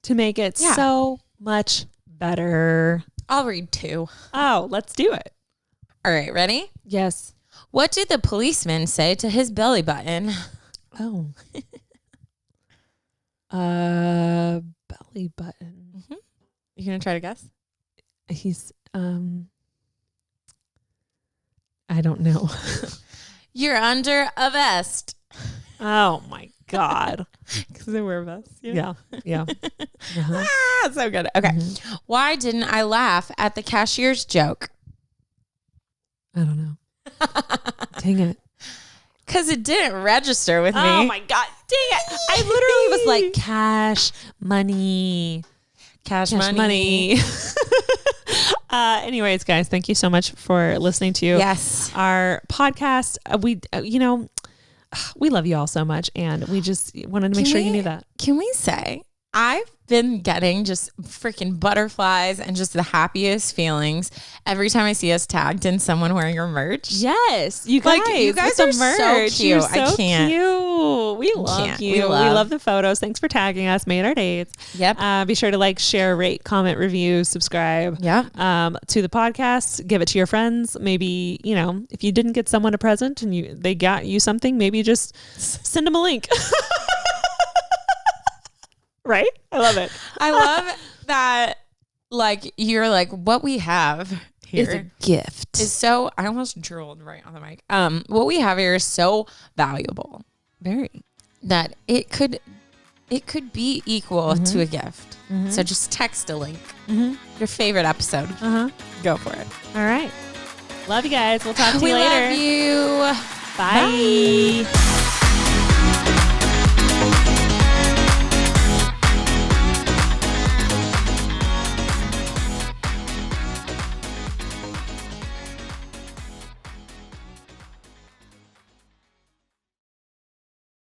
to make it so much better. I'll read 2. Oh, let's do it. All right, ready? Yes. What did the policeman say to his belly button? Oh. Belly button. Mm-hmm. You gonna try to guess? He's I don't know. You're under a vest. Oh my God. Because they wear vests. Yeah. Uh-huh. So good. Okay. Mm-hmm. Why didn't I laugh at the cashier's joke? I don't know. Dang it. Because it didn't register with me. Oh my God. Dang it. I literally was like, cash money. Anyways, guys, thank you so much for listening to our podcast. We love you all so much, and we just wanted to make sure you knew that. Can we say I've been getting just freaking butterflies and just the happiest feelings every time I see us tagged in someone wearing our merch. Yes, you guys are so cute. You're so I can't. Cute. We love you. We love the photos. Thanks for tagging us. Made our dates. Yep. Be sure to like, share, rate, comment, review, subscribe. Yep. To the podcast. Give it to your friends. Maybe, you know, if you didn't get someone a present and they got you something, maybe just send them a link. Right? I love it. I love that, like, you're like, what we have here is a gift. Is so, I almost drooled right on the mic. What we have here is so valuable. Very. That it could be equal to a gift. Mm-hmm. So just text a link. Mm-hmm. Your favorite episode. Uh-huh. Go for it. All right. Love you guys. We'll talk to you later. We love you. Bye.